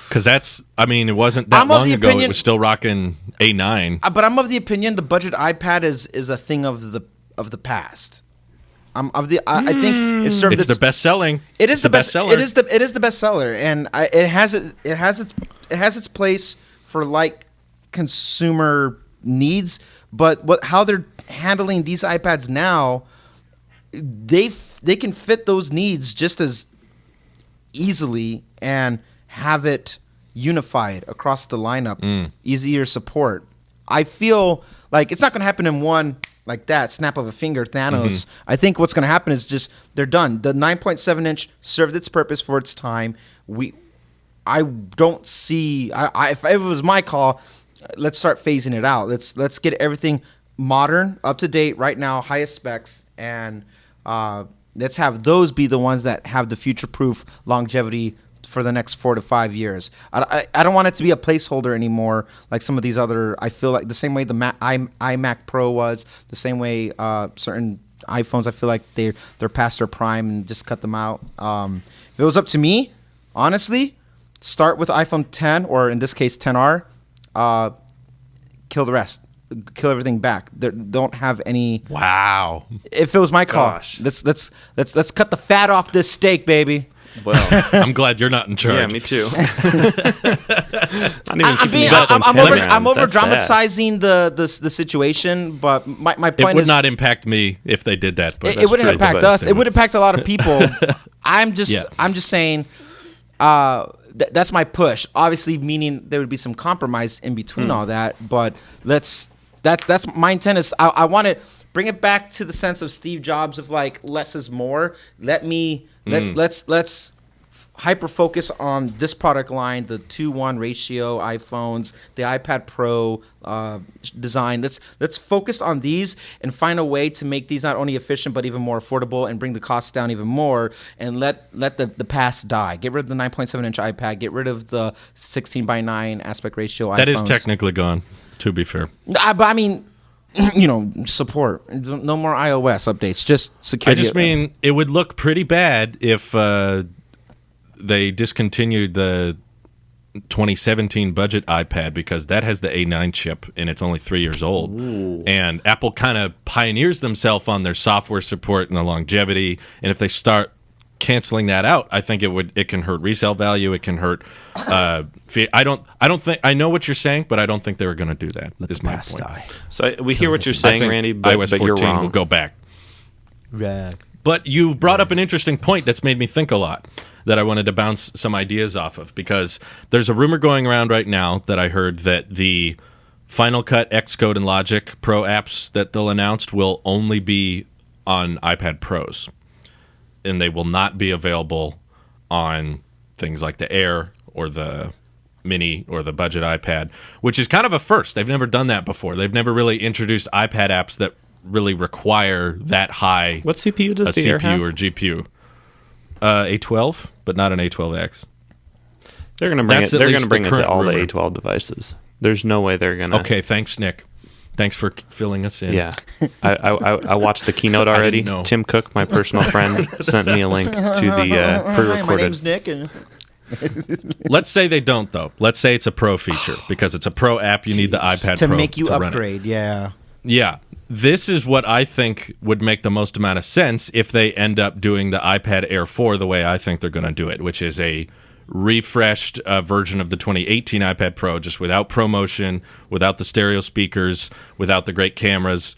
Because it wasn't that long ago. It was still rocking A9. But I'm of the opinion the budget iPad is a thing of the past. I think it's the best selling. It is the best seller. It is the best seller, and it has its place for like consumer needs. But how they're handling these iPads now, they can fit those needs just as easily and have it unified across the lineup, easier support. I feel like it's not going to happen in one like that snap of a finger, Thanos. I think what's going to happen is just they're done. The 9.7 inch served its purpose for its time. I don't see. If it was my call, let's start phasing it out. Let's get everything modern, up to date right now, highest specs, and let's have those be the ones that have the future-proof longevity for the next 4 to 5 years. I don't want it to be a placeholder anymore, like some of these other. I feel like the same way the iMac Pro was, the same way certain iPhones. I feel like they're past their prime and just cut them out. If it was up to me, honestly, start with iPhone 10 or in this case 10R. Kill the rest. Kill everything back. Don't have any. Wow. If it was my call, let's cut the fat off this steak, baby. Well, I'm glad you're not in charge. yeah, me too. I'm over dramatizing the situation, but my point is it would not impact me if they did that. But it wouldn't impact us. It would impact a lot of people. I'm just saying. That's my push. Obviously, meaning there would be some compromise in between all that. But that's my intent. Is I want to bring it back to the sense of Steve Jobs of like less is more. Let's hyper focus on this product line, the 2:1 ratio iPhones, the iPad Pro design. Let's focus on these and find a way to make these not only efficient but even more affordable and bring the costs down even more. And let the past die. Get rid of the 9.7 inch iPad. Get rid of the 16:9 aspect ratio iPhones. That is technically gone. To be fair, but I mean. Support. No more iOS updates. Just security. I just mean it would look pretty bad if they discontinued the 2017 budget iPad because that has the A9 chip and it's only 3 years old. Ooh. And Apple kind of pioneers themselves on their software support and the longevity. And if they start canceling that out, I think it can hurt resale value. It can hurt. I don't think I know what you're saying, but I don't think they were going to do that. Is my point. Die. So we hear what you're saying, Randy, but you're wrong. Will go back. But you brought up an interesting point that's made me think a lot that I wanted to bounce some ideas off of because there's a rumor going around right now that I heard that the Final Cut, Xcode, and Logic Pro apps that they'll announce will only be on iPad Pros. And they will not be available on things like the Air or the Mini or the budget iPad, which is kind of a first. They've never done that before. They've never really introduced iPad apps that really require that high. What CPU does the Air have? CPU or GPU? A12, but not an A12X. They're going to bring it. They're going to bring it to all the A12 devices. There's no way they're going to. Okay, thanks, Nick. Thanks for filling us in. Yeah, I watched the keynote already. Tim Cook, my personal friend, sent me a link to the pre-recorded. My name's Nick. Let's say they don't, though. Let's say it's a Pro feature because it's a Pro app. You need the iPad to Pro make you to upgrade. Run it. Yeah. Yeah. This is what I think would make the most amount of sense if they end up doing the iPad Air 4 the way I think they're going to do it, which is a refreshed version of the 2018 iPad Pro, just without ProMotion, without the stereo speakers, without the great cameras,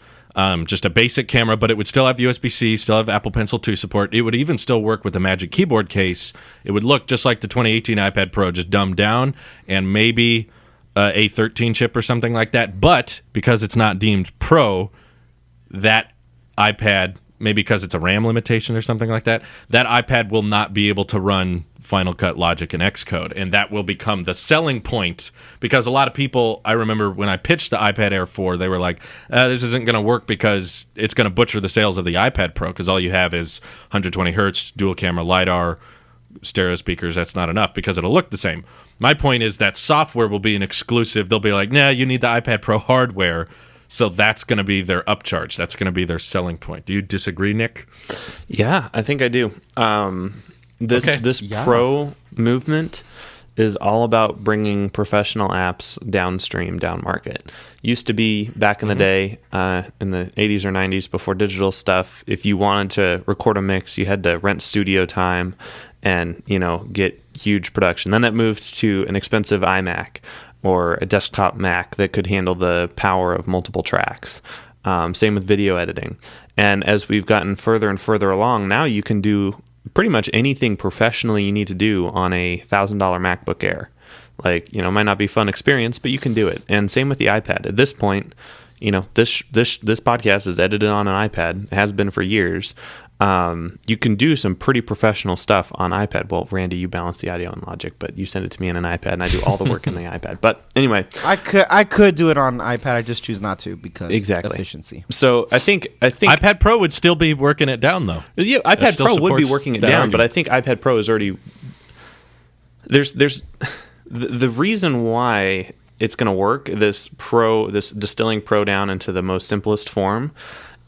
just a basic camera, but it would still have USB-C, still have Apple Pencil 2 support. It would even still work with the Magic Keyboard case. It would look just like the 2018 iPad Pro, just dumbed down, and maybe a 13 chip or something like that. But because it's not deemed Pro, that iPad, maybe because it's a RAM limitation or something like that, that iPad will not be able to run Final Cut, Logic, and Xcode, and that will become the selling point because a lot of people, I remember when I pitched the iPad Air 4, they were like, this isn't going to work because it's going to butcher the sales of the iPad Pro because all you have is 120 hertz, dual camera, LiDAR, stereo speakers. That's not enough because it'll look the same. My point is that software will be an exclusive. They'll be like, nah, you need the iPad Pro hardware. So that's going to be their upcharge. That's going to be their selling point. Do you disagree, Nick? Yeah, I think I do. This Yeah. Pro movement is all about bringing professional apps downstream, down market. Used to be back in the day, in the 80s or 90s, before digital stuff, if you wanted to record a mix, you had to rent studio time and, get huge production. Then that moved to an expensive iMac or a desktop Mac that could handle the power of multiple tracks. Same with video editing. And as we've gotten further and further along, now you can do pretty much anything professionally you need to do on a $1,000 MacBook Air. Like, it might not be a fun experience, but you can do it. And same with the iPad. At this point, this podcast is edited on an iPad. It has been for years. You can do some pretty professional stuff on iPad. Well, Randy, you balance the audio in Logic, but you send it to me on an iPad, and I do all the work in the iPad. But anyway, I could do it on iPad. I just choose not to because efficiency. So I think iPad Pro would still be working it down, though. Yeah, iPad Pro would be working it down, argument. but I think iPad Pro is already there's the reason why it's going to work, this distilling Pro down into the most simplest form,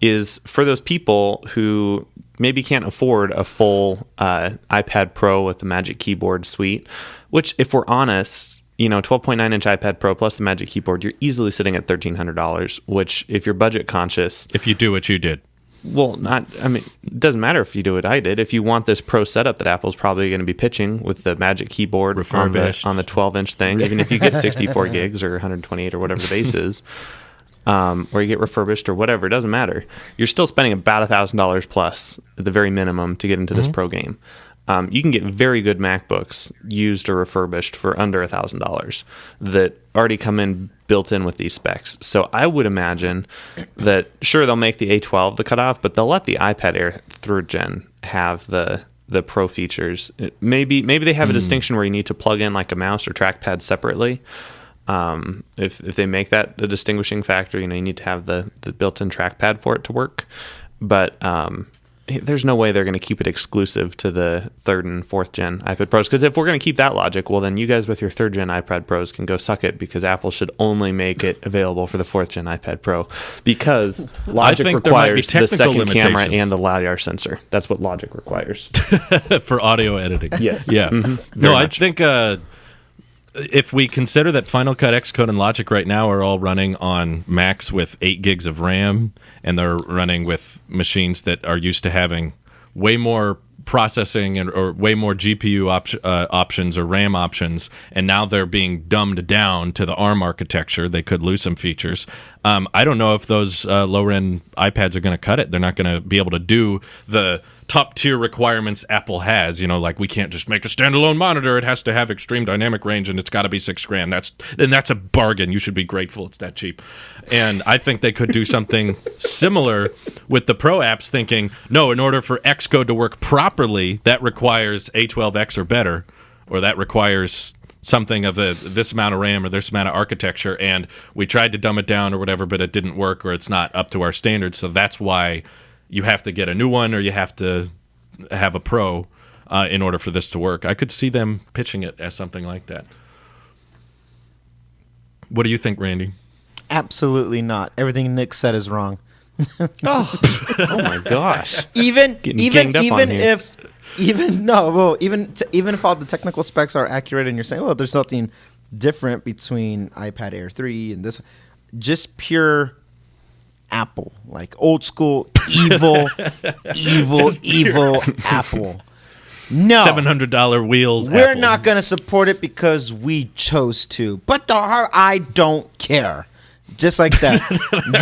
is for those people who maybe can't afford a full iPad Pro with the Magic Keyboard suite, which, if we're honest, 12.9-inch iPad Pro plus the Magic Keyboard, you're easily sitting at $1,300, which, if you're budget conscious... If you do what you did. Well, it doesn't matter if you do what I did. If you want this Pro setup that Apple's probably going to be pitching with the Magic Keyboard on the 12-inch thing, even if you get 64 gigs or 128 or whatever the base is, or you get refurbished or whatever, it doesn't matter. You're still spending about $1,000 plus at the very minimum to get into this Pro game. You can get very good MacBooks used or refurbished for under $1,000 that already come in built in with these specs. So I would imagine that, sure, they'll make the A12 the cutoff, but they'll let the iPad Air 3rd Gen have the Pro features. Maybe they have a distinction where you need to plug in like a mouse or trackpad separately. If they make that a distinguishing factor, you need to have the built-in trackpad for it to work. But there's no way they're going to keep it exclusive to the 3rd and 4th gen iPad Pros. Because if we're going to keep that logic, well, then you guys with your 3rd gen iPad Pros can go suck it, because Apple should only make it available for the 4th gen iPad Pro, because Logic requires the second camera and the LiDAR sensor. That's what Logic requires. For audio editing. Yes. Yeah. No, I think... if we consider that Final Cut, Xcode, and Logic right now are all running on Macs with 8 gigs of RAM, and they're running with machines that are used to having way more processing or way more GPU options or RAM options, and now they're being dumbed down to the ARM architecture, they could lose some features. I don't know if those lower-end iPads are going to cut it. They're not going to be able to do the top-tier requirements Apple has. Like, we can't just make a standalone monitor. It has to have extreme dynamic range, and it's got to be $6,000. That's a bargain. You should be grateful it's that cheap. And I think they could do something similar with the Pro apps, thinking, no, in order for Xcode to work properly, that requires A12X or better, or that requires something of this amount of RAM or this amount of architecture, and we tried to dumb it down or whatever, but it didn't work, or it's not up to our standards. So that's why you have to get a new one, or you have to have a Pro in order for this to work. I could see them pitching it as something like that. What do you think, Randy? Absolutely not. Everything Nick said is wrong. Oh my gosh! Even if all the technical specs are accurate, and you're saying, well, there's nothing different between iPad Air 3 and this, just pure Apple, like old school evil Apple. No, $700 wheels. We're Apple. not going to support it because we chose to. But I don't care. Just like that.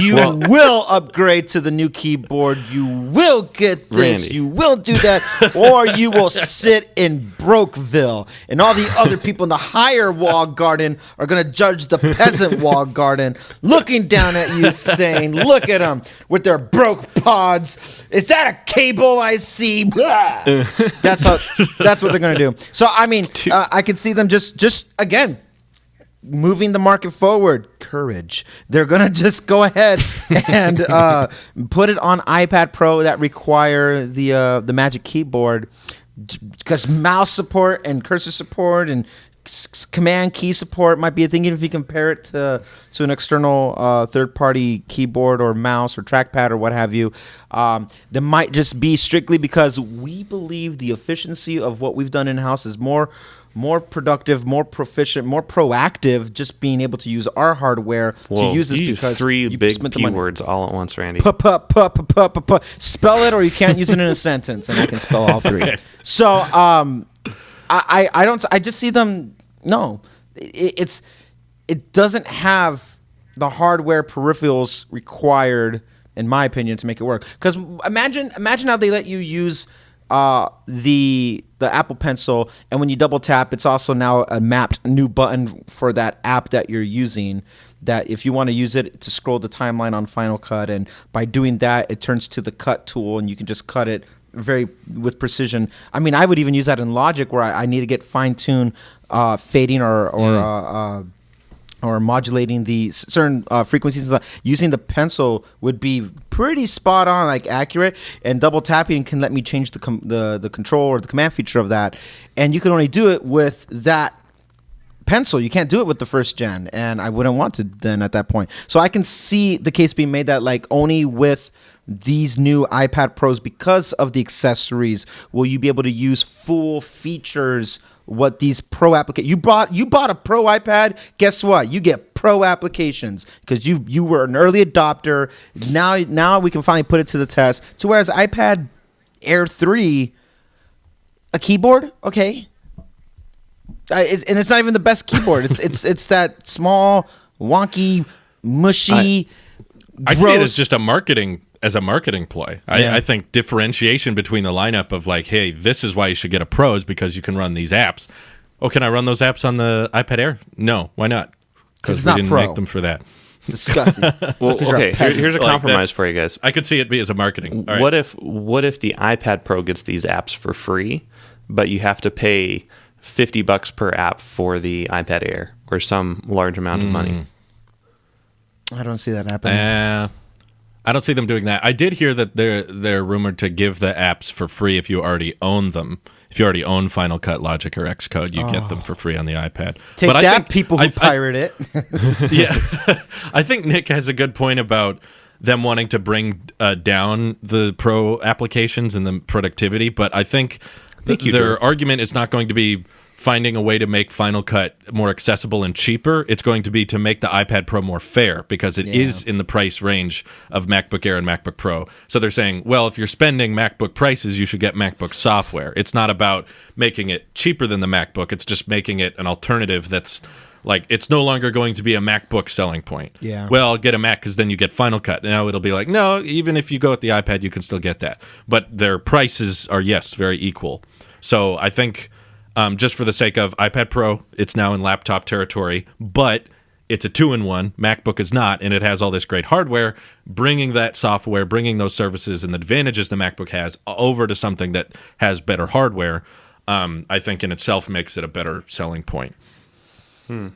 You will upgrade to the new keyboard. You will get this. Randy. You will do that. Or you will sit in Brokeville. And all the other people in the higher walled garden are going to judge the peasant walled garden, looking down at you saying, look at them with their broke pods. Is that a cable I see? That's what they're going to do. So, I mean, I could see them just again, moving the market forward. Courage. They're gonna just go ahead and put it on iPad Pro that require the Magic Keyboard, because mouse support and cursor support and command key support might be a thing, even if you compare it to an external third-party keyboard or mouse or trackpad or what have you. That might just be strictly because we believe the efficiency of what we've done in-house is more productive, more proficient, more proactive, just being able to use our hardware to use this, you use because three you big spent the P money. words all at once, Randy. Spell it, or you can't use it in a sentence, and I can spell all three. Okay. So I just see them. No, it doesn't have the hardware peripherals required, in my opinion, to make it work. Because imagine how they let you use the Apple Pencil, and when you double tap, it's also now a mapped new button for that app that you're using, that if you want to use it to scroll the timeline on Final Cut, and by doing that, it turns to the cut tool, and you can just cut it with precision. I mean, I would even use that in Logic, where I need to get fine-tuned fading or modulating the certain frequencies. Using the pencil would be pretty spot on, like accurate, and double tapping can let me change the control or the command feature of that, and you can only do it with that pencil. You can't do it with the first gen, and I wouldn't want to then at that point. So I can see the case being made that like only with these new iPad Pros, because of the accessories, will you be able to use full features what these pro applications. You bought a pro iPad, guess what? You get pro applications because you were an early adopter. Now we can finally put it to the test. To whereas iPad Air 3, a keyboard, okay. And it's not even the best keyboard. It's that small, wonky, mushy, I gross. see it as just a marketing ploy. I think differentiation between the lineup of like, hey, this is why you should get a Pro is because you can run these apps. Oh, can I run those apps on the iPad Air? No, why not? Because we didn't make them for that. It's disgusting. Well, okay, here's a Like, compromise for you guys. I could see it be as a marketing. All right. What if the iPad Pro gets these apps for free, but you have to pay $50 per app for the iPad Air or some large amount of money? I don't see that happening. I don't see them doing that. I did hear that they're rumored to give the apps for free if you already own them. If you already own Final Cut, Logic, or Xcode, you get them for free on the iPad. Take but that, people who pirate it. Yeah. I think Nick has a good point about them wanting to bring down the Pro applications and the productivity, but I think their argument is not going to be finding a way to make Final Cut more accessible and cheaper. It's going to be to make the iPad Pro more fair because it is in the price range of MacBook Air and MacBook Pro. So they're saying, well, if you're spending MacBook prices, you should get MacBook software. It's not about making it cheaper than the MacBook. It's just making it an alternative that's like, it's no longer going to be a MacBook selling point. Yeah. Well, I'll get a Mac because then you get Final Cut. Now it'll be like, no, even if you go with the iPad, you can still get that. But their prices are, yes, very equal. So I think just for the sake of iPad Pro, it's now in laptop territory, but it's a 2-in-1. MacBook is not, and it has all this great hardware. Bringing that software, bringing those services and the advantages the MacBook has over to something that has better hardware, I think in itself makes it a better selling point. Yeah.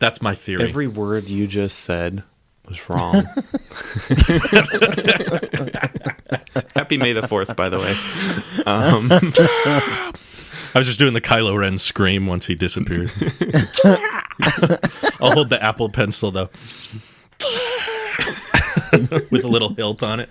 That's my theory. Every word you just said was wrong. Happy May the 4th, by the way. I was just doing the Kylo Ren scream once he disappeared. I'll hold the Apple Pencil, though. With a little hilt on it.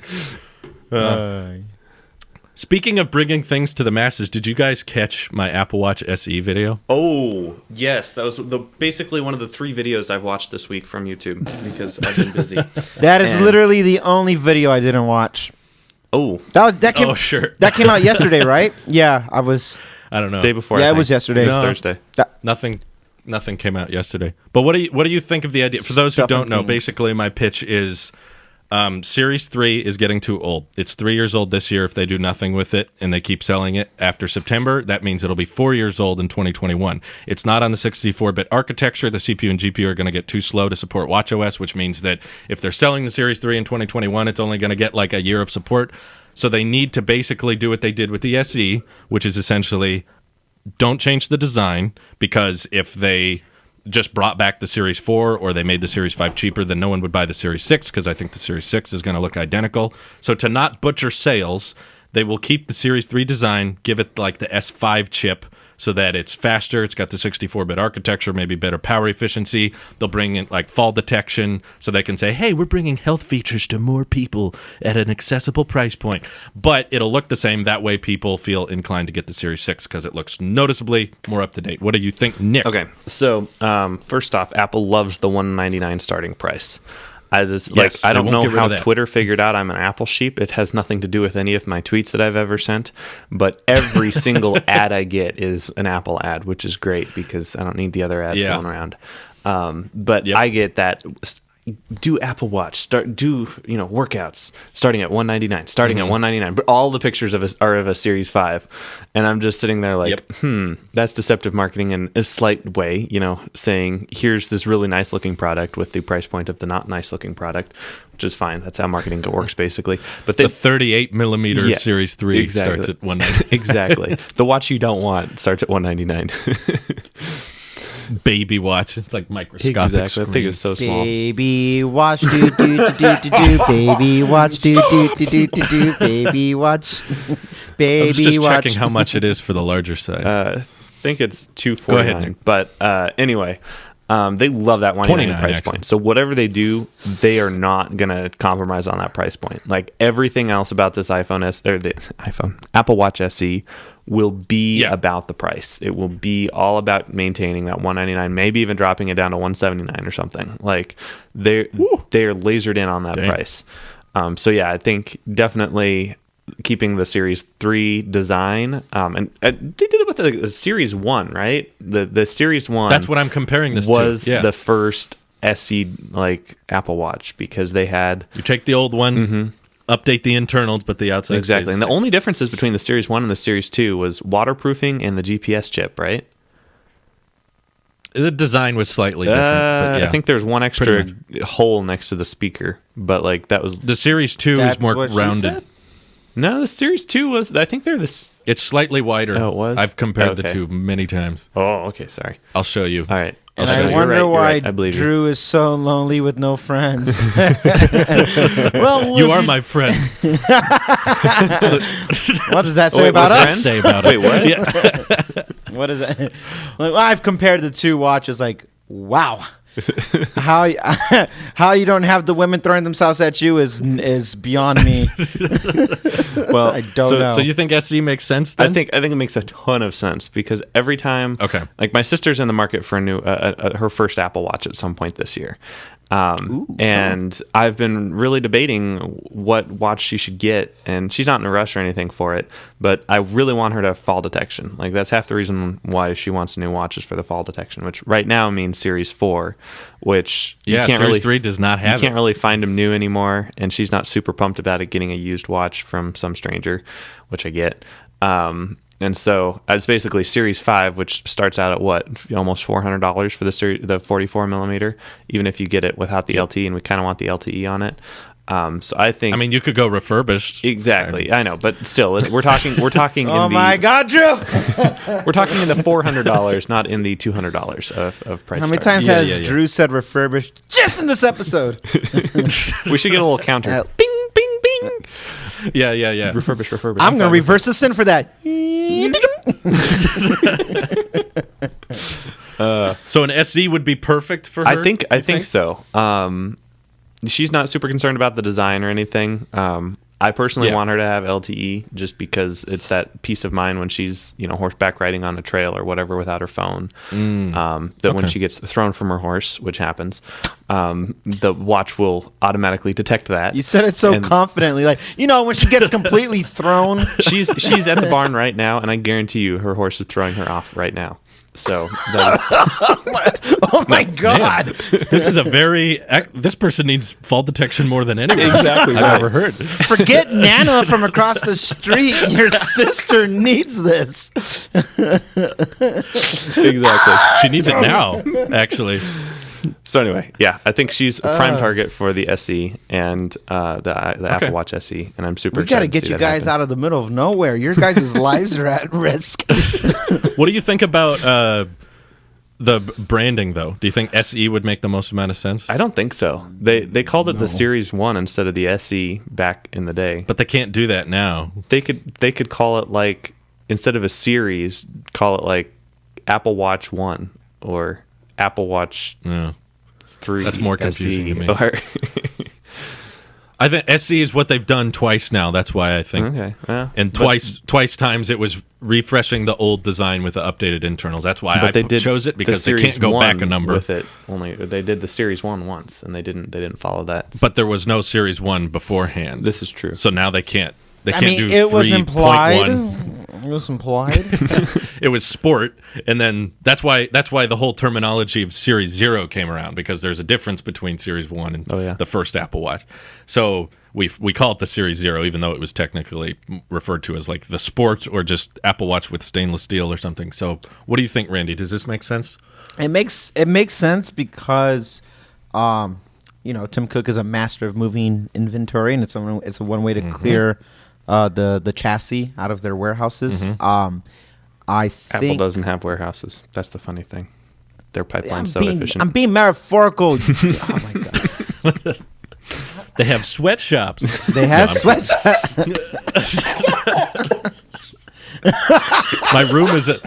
Speaking of bringing things to the masses, did you guys catch my Apple Watch SE video? Oh, yes. That was basically one of the 3 videos I've watched this week from YouTube because I've been busy. That is literally the only video I didn't watch. Oh. That came, sure. That came out yesterday, right? Yeah, I don't know. Day before. Yeah, I it think. was yesterday. It was No. Thursday. Nothing came out yesterday. But what do you think of the idea? For those who don't know, basically my pitch is Series 3 is getting too old. It's 3 years old this year if they do nothing with it and they keep selling it after September. That means it'll be 4 years old in 2021. It's not on the 64-bit architecture. The CPU and GPU are going to get too slow to support watchOS, which means that if they're selling the Series 3 in 2021, it's only going to get like a year of support. So they need to basically do what they did with the SE, which is essentially don't change the design, because if they just brought back the Series 4 or they made the Series 5 cheaper, then no one would buy the Series 6 because I think the Series 6 is going to look identical. So to not butcher sales, they will keep the Series 3 design, give it like the S5 chip so that it's faster. It's got the 64-bit architecture, maybe better power efficiency. They'll bring in like fall detection, so they can say, hey, we're bringing health features to more people at an accessible price point. But it'll look the same. That way people feel inclined to get the Series 6 because it looks noticeably more up to date. What do you think, Nick? Okay, so first off, Apple loves the $199 starting price. I just Yes, I they don't won't know get rid how of that. Twitter figured out I'm an Apple sheep. It has nothing to do with any of my tweets that I've ever sent, but every single ad I get is an Apple ad, which is great because I don't need the other ads going around. But I get that. Do Apple Watch, do workouts starting at $199, starting at $199, but all the pictures are of a Series 5, and I'm just sitting there like, that's deceptive marketing in a slight way, saying here's this really nice looking product with the price point of the not nice looking product, which is fine. That's how marketing works basically. But The 38 millimeter Series 3 starts at $199. Exactly. The watch you don't want starts at $199. Baby watch. It's like microscopic Exactly. screen. I think it's so small. Baby watch, do do do do do do. Baby watch, do do do do do do. Baby watch, I was baby just watch. checking how much it is for the larger size. I think it's $249. Go ahead, Nick. But anyway, they love that $199 $29 price actually. point. So whatever they do, they are not gonna compromise on that price point. Like everything else about this Apple Watch SE will be about the price. It will be all about maintaining that $199, maybe even dropping it down to $179 or something. Like they're lasered in on that price. So yeah, I think definitely keeping the Series 3 design, and they did it with the Series 1, right? The Series 1. That's what I'm comparing this was to. Yeah. the first SE like Apple Watch because they had You take the old one, update the internals, but the outside exactly. stays And the the same. only differences between the Series 1 and the Series 2 was waterproofing and the GPS chip, right? The design was slightly different. But yeah. I think there's one extra Pretty hole next to the speaker, but like that was The Series 2 That's is more what she rounded. said? no. The Series 2 was. I think they're this. It's slightly wider. Oh, it was? I've compared the Okay. two many times. Oh, okay. Sorry. I'll show you. All right. And I'll show I you. wonder You're why right. I believe you. Drew is so lonely with no friends. Well, You are my friend. What does that say wait, about what's us? friends? Say about Wait, it. what? Yeah. What is that? Like, well, I've compared the two watches. Like, wow, how you don't have the women throwing themselves at you is beyond me. Well, I don't know. So you think SE makes sense then? I think it makes a ton of sense because every time, Okay. like my sister's in the market for a new her first Apple Watch at some point this year, and I've been really debating what watch she should get, and she's not in a rush or anything for it, but I really want her to have fall detection. Like that's half the reason why she wants a new watch is for the fall detection, which right now means Series 4, which you Yeah, can't Series really 3 does not have you can't it. really find them new anymore, and she's not super pumped about it getting a used watch from some stranger, which I get. And so it's basically Series 5, which starts out at what, almost $400 for the 44 millimeter, even if you get it without the LTE, and we kind of want the LTE on it. So I think, I mean, you could go refurbished. exactly. I know, but still, we're talking. Oh in my God, Drew! we're talking in the $400, not in the $200 of price. How many start. times Yeah, has yeah, yeah. Drew said refurbished just in this episode? We should get a little counter. Uh, Bing, bing, bing. Yeah. Refurbish. I'm gonna reverse the sin for that. So an SE would be perfect for her? I think you so. She's not super concerned about the design or anything. I personally Yeah. want her to have LTE just because it's that peace of mind when she's horseback riding on a trail or whatever without her phone. That when Okay. she gets thrown from her horse, which happens, the watch will automatically detect that. You said it so And confidently, like when she gets completely thrown. She's at the barn right now, and I guarantee you her horse is throwing her off right now. So that is, Oh my God! This is this person needs fall detection more than anyone Exactly I've right. ever heard. Forget Nana from across the street. Your sister needs this. exactly. She needs it now, actually. So anyway, yeah, I think she's a prime target for the SE and the Apple Watch SE, and I'm super. We got to excited get see you that guys happen. out of the middle of nowhere. Your guys' lives are at risk. What do you think about the branding, though? Do you think SE would make the most amount of sense? I don't think so. They called it the Series 1 instead of the SE back in the day. But they can't do that now. They could call it like instead of a series, call it like Apple Watch 1 or Apple Watch Yeah. 3. That's more confusing SE, to me. or- I think SE is what they've done twice now. That's why I think. okay. Yeah. And twice times it was refreshing the old design with the updated internals. That's why I chose it, because they can't go back a number. with it. Only they did the Series 1 once, and they didn't follow that. But there was no Series 1 beforehand. This is true. So now they can't. They I can't mean, do it was 3.1. implied. It was implied. It was sport, and then that's why the whole terminology of Series 0 came around, because there's a difference between Series 1 and the first Apple Watch. So we call it the Series 0, even though it was technically referred to as like the sport or just Apple Watch with stainless steel or something. So what do you think, Randy? Does this make sense? It makes sense because, Tim Cook is a master of moving inventory, and it's a one way to clear the chassis out of their warehouses. I think Apple doesn't have warehouses. That's the funny thing. Their pipeline's so efficient. I'm being metaphorical. Oh my god. They have sweatshops. They have sweatshops. My room is a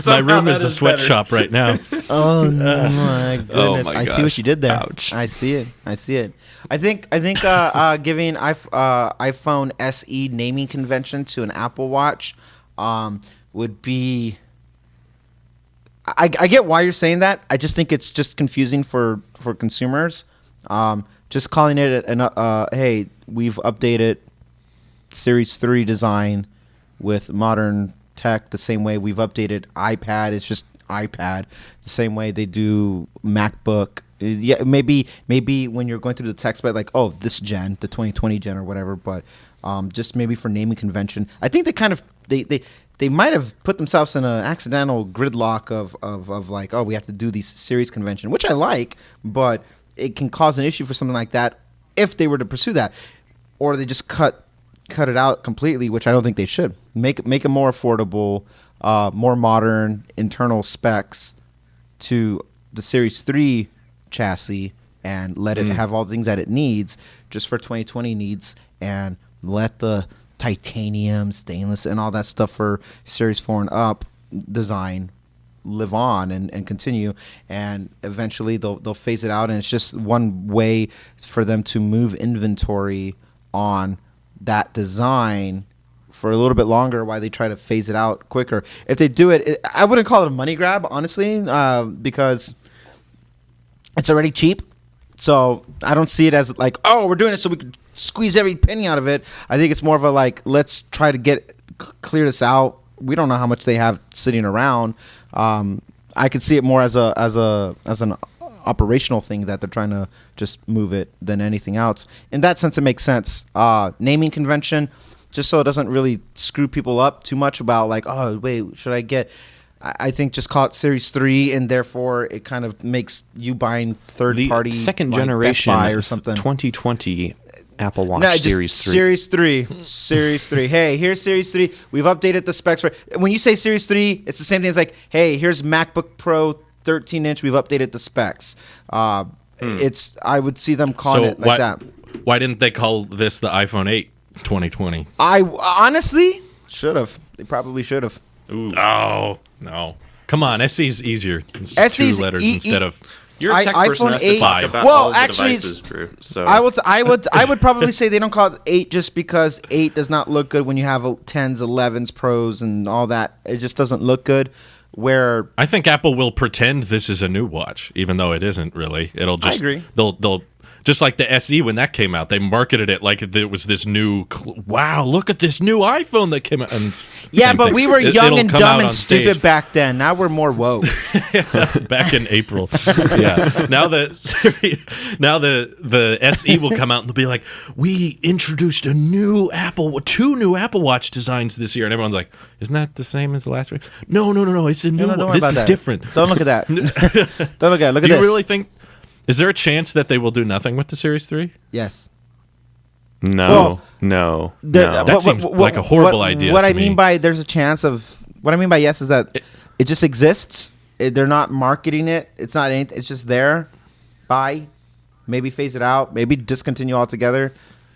my room is a better. sweatshop right now. Oh my goodness! my I see what gosh. you did there. Ouch. I see it. I think giving iPhone SE naming convention to an Apple Watch would be. I get why you're saying that. I just think it's just confusing for consumers. Just calling it hey, we've updated Series 3 design with modern tech the same way we've updated iPad. It's just iPad the same way they do MacBook. Yeah, maybe when you're going through the tech spec, like, oh, this gen, the 2020 gen or whatever, but just maybe for naming convention. I think they might have put themselves in an accidental gridlock of like, oh, we have to do these series convention, which I like, but it can cause an issue for something like that if they were to pursue that, or they just cut it out completely, which I don't think they should. Make it more affordable, more modern internal specs to the Series 3 chassis, and let it have all the things that it needs just for 2020 needs, and let the titanium, stainless, and all that stuff for Series 4 and up design live on and continue, and eventually they'll phase it out, and it's just one way for them to move inventory on that design for a little bit longer while they try to phase it out quicker. If they do it, I wouldn't call it a money grab, honestly, because it's already cheap. So I don't see it as like, oh, we're doing it so we can squeeze every penny out of it. I think it's more of a like, let's try to clear this out. We don't know how much they have sitting around. I could see it more as an operational thing that they're trying to just move it than anything else. In that sense, it makes sense. Naming convention, just so it doesn't really screw people up too much about like, oh, wait, should I get... I think just call it Series 3, and therefore it kind of makes you buying third-party, second like generation Best Buy or something. 2020 Apple Watch No, just Series 3. Series 3. Series 3. Hey, here's Series 3. We've updated the specs for... When you say Series 3, it's the same thing as like, hey, here's MacBook Pro 13-inch. We've updated the specs. It's... I would see them calling it like that. Why didn't they call this the iPhone 8 2020? I honestly should have. They probably should have. Ooh. Oh, no. Come on, SE's easier. It's SE's two letters instead of... You're a tech person iPhone has to 8 talk about well, all the actually, devices, Drew. So I would probably say they don't call it 8 just because 8 does not look good when you have 10s, 11s, Pros, and all that. It just doesn't look good. Where I think Apple will pretend this is a new watch, even though it isn't really. It'll just... I agree. They'll just like the SE when that came out, they marketed it like it was this new... Wow, look at this new iPhone that came out. And yeah, same but thing. we were young It'll and come dumb out and on stupid stage. back then. Now we're more woke. Back in April. Yeah. Now the SE will come out and they'll be like, we introduced two new Apple Watch designs this year, and everyone's like, isn't that the same as the last one? No, it's a new No, don't one. worry This about is that. different. Don't look at that. Don't look at it. Look at Do you this. really think? Is there a chance that they will do nothing with the Series 3? Yes. no. That seems like a horrible idea What to I mean me. by there's a chance of... What I mean by yes is that it just exists. They're not marketing it. It's not anything. It's just there. Buy. Maybe phase it out. Maybe discontinue altogether.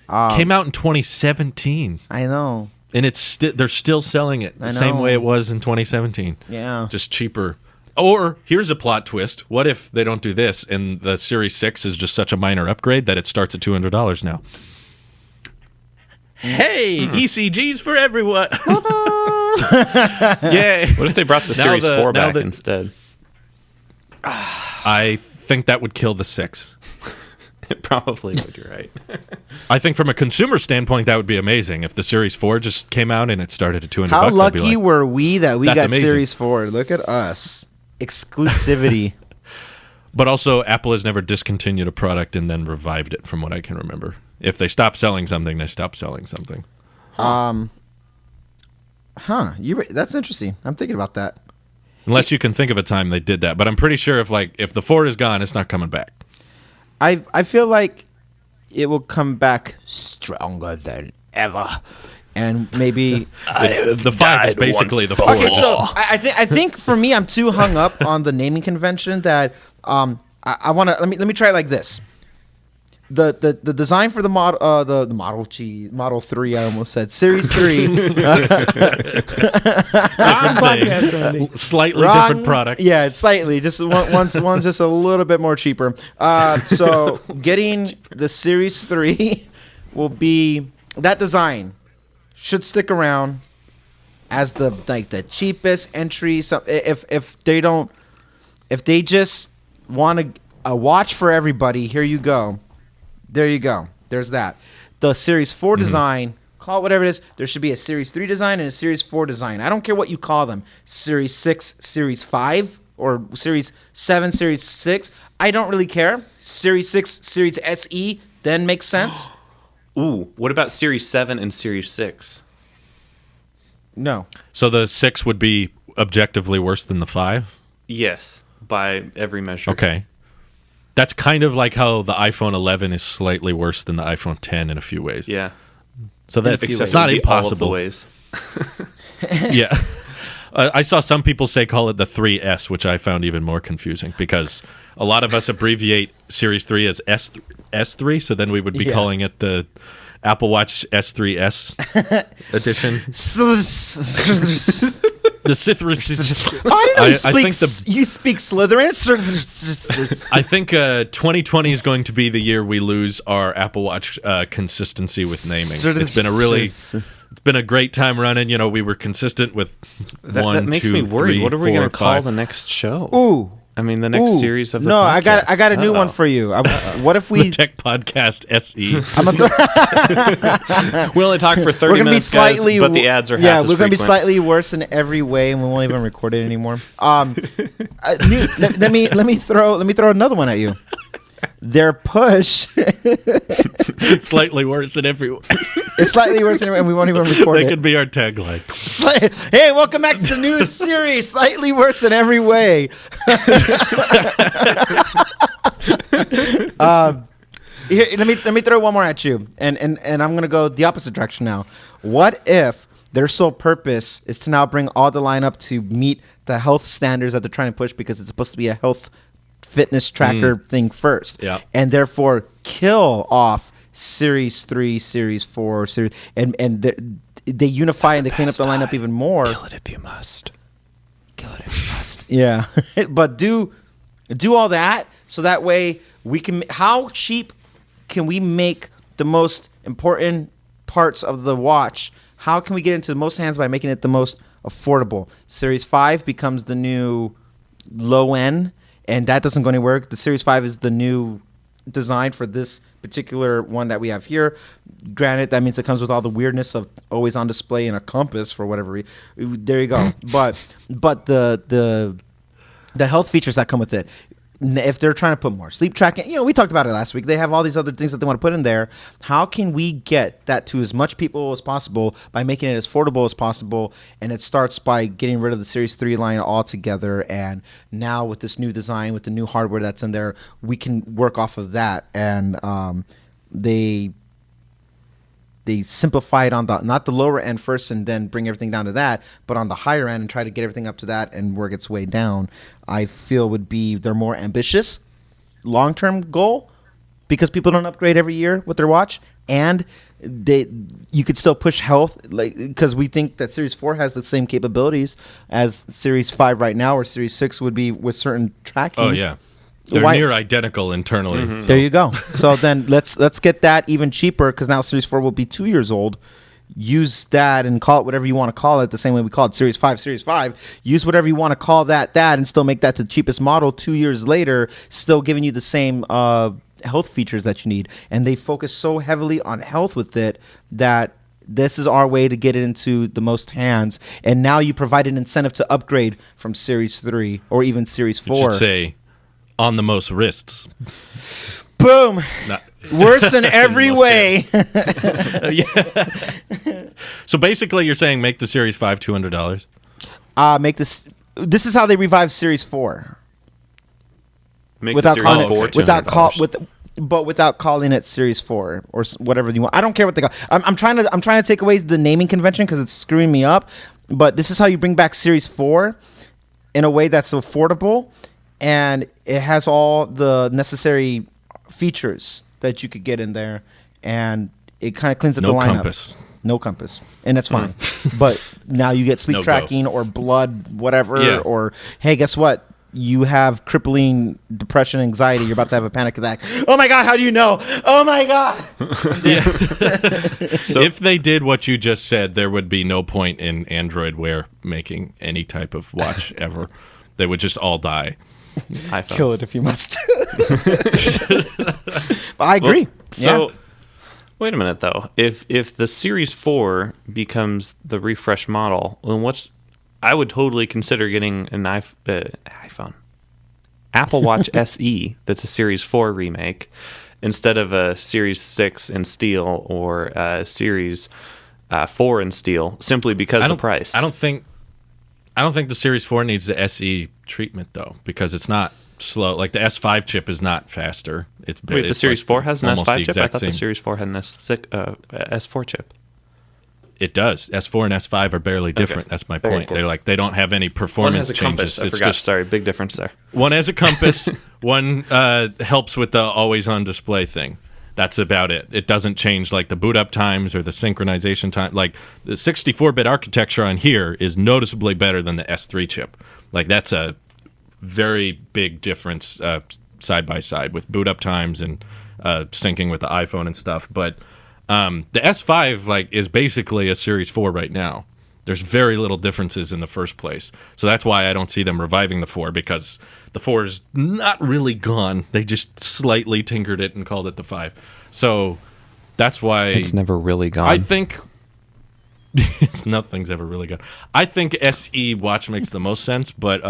Came out in 2017. I know. And they're still selling it the same way it was in 2017. Yeah. Just cheaper. Or here's a plot twist. What if they don't do this and the Series 6 is just such a minor upgrade that it starts at $200 now? Hey, ECGs for everyone. Yay. What if they brought the Series 4 back instead? I think that would kill the 6. It probably would, you're right. I think from a consumer standpoint, that would be amazing. If the Series 4 just came out and it started at $200. How I'd be lucky like, were we that we that's got amazing. Series 4? Look at us. Exclusivity. But also, Apple has never discontinued a product and then revived it, from what I can remember. If they stop selling something, they stop selling something. That's interesting. I'm thinking about that. Unless you can think of a time they did that. But I'm pretty sure if the 4 is gone, it's not coming back. I feel like it will come back stronger than ever. And maybe The 5 is basically the 4. okay. So I think for me, I'm too hung up on the naming convention that I want to let me try it like this. The design for the Model 3, I almost said Series 3. Slightly different product. Yeah, it's slightly. Just one's just a little bit more cheaper. So getting the Series 3 will be that design should stick around as the cheapest entry. So if they just want a watch for everybody, here you go. There you go. There's that. The Series 4 design, call it whatever it is. There should be a Series 3 design and a Series 4 design. I don't care what you call them. Series 6, Series 5, or Series 7, Series 6. I don't really care. Series 6, Series SE then makes sense. Ooh, what about Series 7 and Series 6? No. So the 6 would be objectively worse than the 5? Yes, by every measure. Okay. That's kind of like how the iPhone 11 is slightly worse than the iPhone 10 in a few ways. Yeah. So that's Except it's not it would be all of the impossible. ways. Yeah. I saw some people call it the 3S, which I found even more confusing because a lot of us abbreviate Series 3 as S3, so then we would be calling it the Apple Watch S3S edition. The I didn't know you speak Slytherin. I think 2020 is going to be the year we lose our Apple Watch consistency with naming. It's been a great time running. You know, we were consistent with That makes me worried. What are we going to call the next show? Ooh. I mean, the next series of the No, podcast. I got a new one for you. What if we the Tech Podcast SE? We only talk for 30 we're gonna minutes, be slightly, guys, but the ads are half yeah, as we're gonna be frequent. slightly worse in every way, and we won't even record it anymore. Let me throw another one at you. Their push Slightly worse than everyone. is slightly worse, and we won't even record That it. could be our tagline. Hey, welcome back to the new series. Slightly worse in every way. Here, let me throw one more at you, and I'm gonna go the opposite direction now. What if their sole purpose is to now bring all the line up to meet the health standards that they're trying to push because it's supposed to be a health fitness tracker thing first, and therefore kill off Series 3, Series 4, Series, and they unify and they clean up the lineup even more. Kill it if you must. Kill it if you must. Yeah, but do all that so that way we can. How cheap can we make the most important parts of the watch? How can we get into the most hands by making it the most affordable? Series 5 becomes the new low end, and that doesn't go anywhere. The Series 5 is the new design for this particular one that we have here. Granted, that means it comes with all the weirdness of always on display and a compass for whatever reason. There you go. But the health features that come with it, if they're trying to put more sleep tracking, we talked about it last week. They have all these other things that they want to put in there. How can we get that to as much people as possible by making it as affordable as possible? And it starts by getting rid of the Series 3 line altogether. And now with this new design, with the new hardware that's in there, we can work off of that. And they simplify it on not the lower end first and then bring everything down to that, but on the higher end and try to get everything up to that and work its way down. I feel would be they're more ambitious long-term goal, because people don't upgrade every year with their watch, and you could still push health, like, because we think that Series 4 has the same capabilities as Series 5 right now, or Series 6 would be with certain tracking. Oh yeah, they're near identical internally. Mm-hmm. So. There you go. So then let's get that even cheaper, because now Series 4 will be 2 years old. Use that and call it whatever you want to call it, the same way we called Series 5 Series 5. Use whatever you want to call that, and still make that the cheapest model 2 years later, still giving you the same health features that you need. And they focus so heavily on health with it that this is our way to get it into the most hands. And now you provide an incentive to upgrade from Series 3 or even Series 4. You should say on the most wrists. Boom. Not- Worse in every way. So basically, you're saying make the Series 5 $200. Make this. This is how they revive Series 4. Make Without the calling Series 4 it, without $200. but without calling it Series 4 or whatever you want. I don't care what they call. I'm trying to take away the naming convention because it's screwing me up. But this is how you bring back Series 4 in a way that's affordable, and it has all the necessary features that you could get in there, and it kind of cleans up the lineup. Compass. No compass, and that's fine. But now you get sleep No tracking or blood, whatever, Yeah. or hey, guess what? You have crippling depression, anxiety. You're about to have a panic attack. Oh my God, how do you know? Oh my God. So if they did what you just said, there would be no point in Android Wear making any type of watch ever. They would just all die. iPhones. Kill it if you must. But I agree. So, wait a minute though. If the Series 4 becomes the refresh model, then I would totally consider getting an iPhone, Apple Watch SE. That's a Series 4 remake instead of a Series 6 in steel or a Series 4 in steel, simply because of the price. I don't think the Series 4 needs the SE treatment though, because it's not slow. Like the S5 chip is not faster. Wait, the Series 4 has an almost S5 chip? I thought the same. Series 4 had an S4 chip. It does. S4 and S5 are barely different. That's my Very point. cool. They don't have any One performance has a changes. compass. I It's forgot. just Sorry, big difference there. one has a compass. One helps with the always on display thing. That's about it. It doesn't change like the boot up times or the synchronization time. Like the 64-bit architecture on here is noticeably better than the S3 chip. Like that's a very big difference side by side with boot up times and syncing with the iPhone and stuff. But the S5 like is basically a Series 4 right now. There's very little differences in the first place. So that's why I don't see them reviving the 4, because the 4 is not really gone. They just slightly tinkered it and called it the 5. So that's why It's never really gone. I think nothing's ever really gone. I think SE watch makes the most sense, but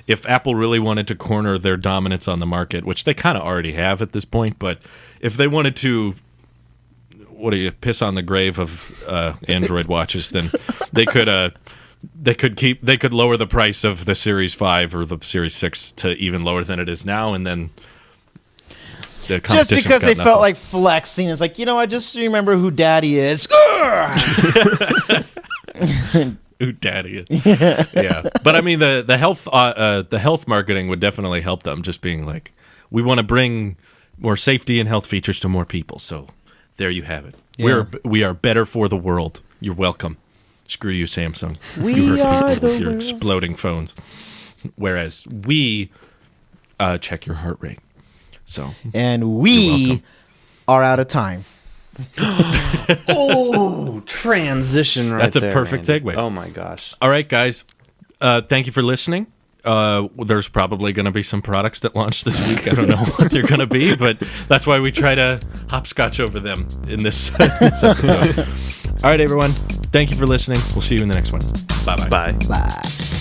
if Apple really wanted to corner their dominance on the market, which they kind of already have at this point, but if they wanted to piss on the grave of Android watches, then they could lower the price of the Series 5 or the Series 6 to even lower than it is now, and then the Just competition's because got they nothing. felt like flexing. It's like, I just remember who daddy is. Ooh, daddy. Yeah. But I mean the health marketing would definitely help them, just being like, we want to bring more safety and health features to more people. So there you have it. Yeah. We are better for the world. You're welcome. Screw you, Samsung. We You hurt are people with the your world. exploding phones. Whereas we check your heart rate. So And You're we welcome. are out of time. Oh, transition right That's a there, perfect Randy. segue. Oh my gosh. all right, guys. Thank you for listening. There's probably going to be some products that launch this week. I don't know what they're going to be, but that's why we try to hopscotch over them in this episode. All right, everyone. Thank you for listening. We'll see you in the next one. Bye-bye. Bye. Bye.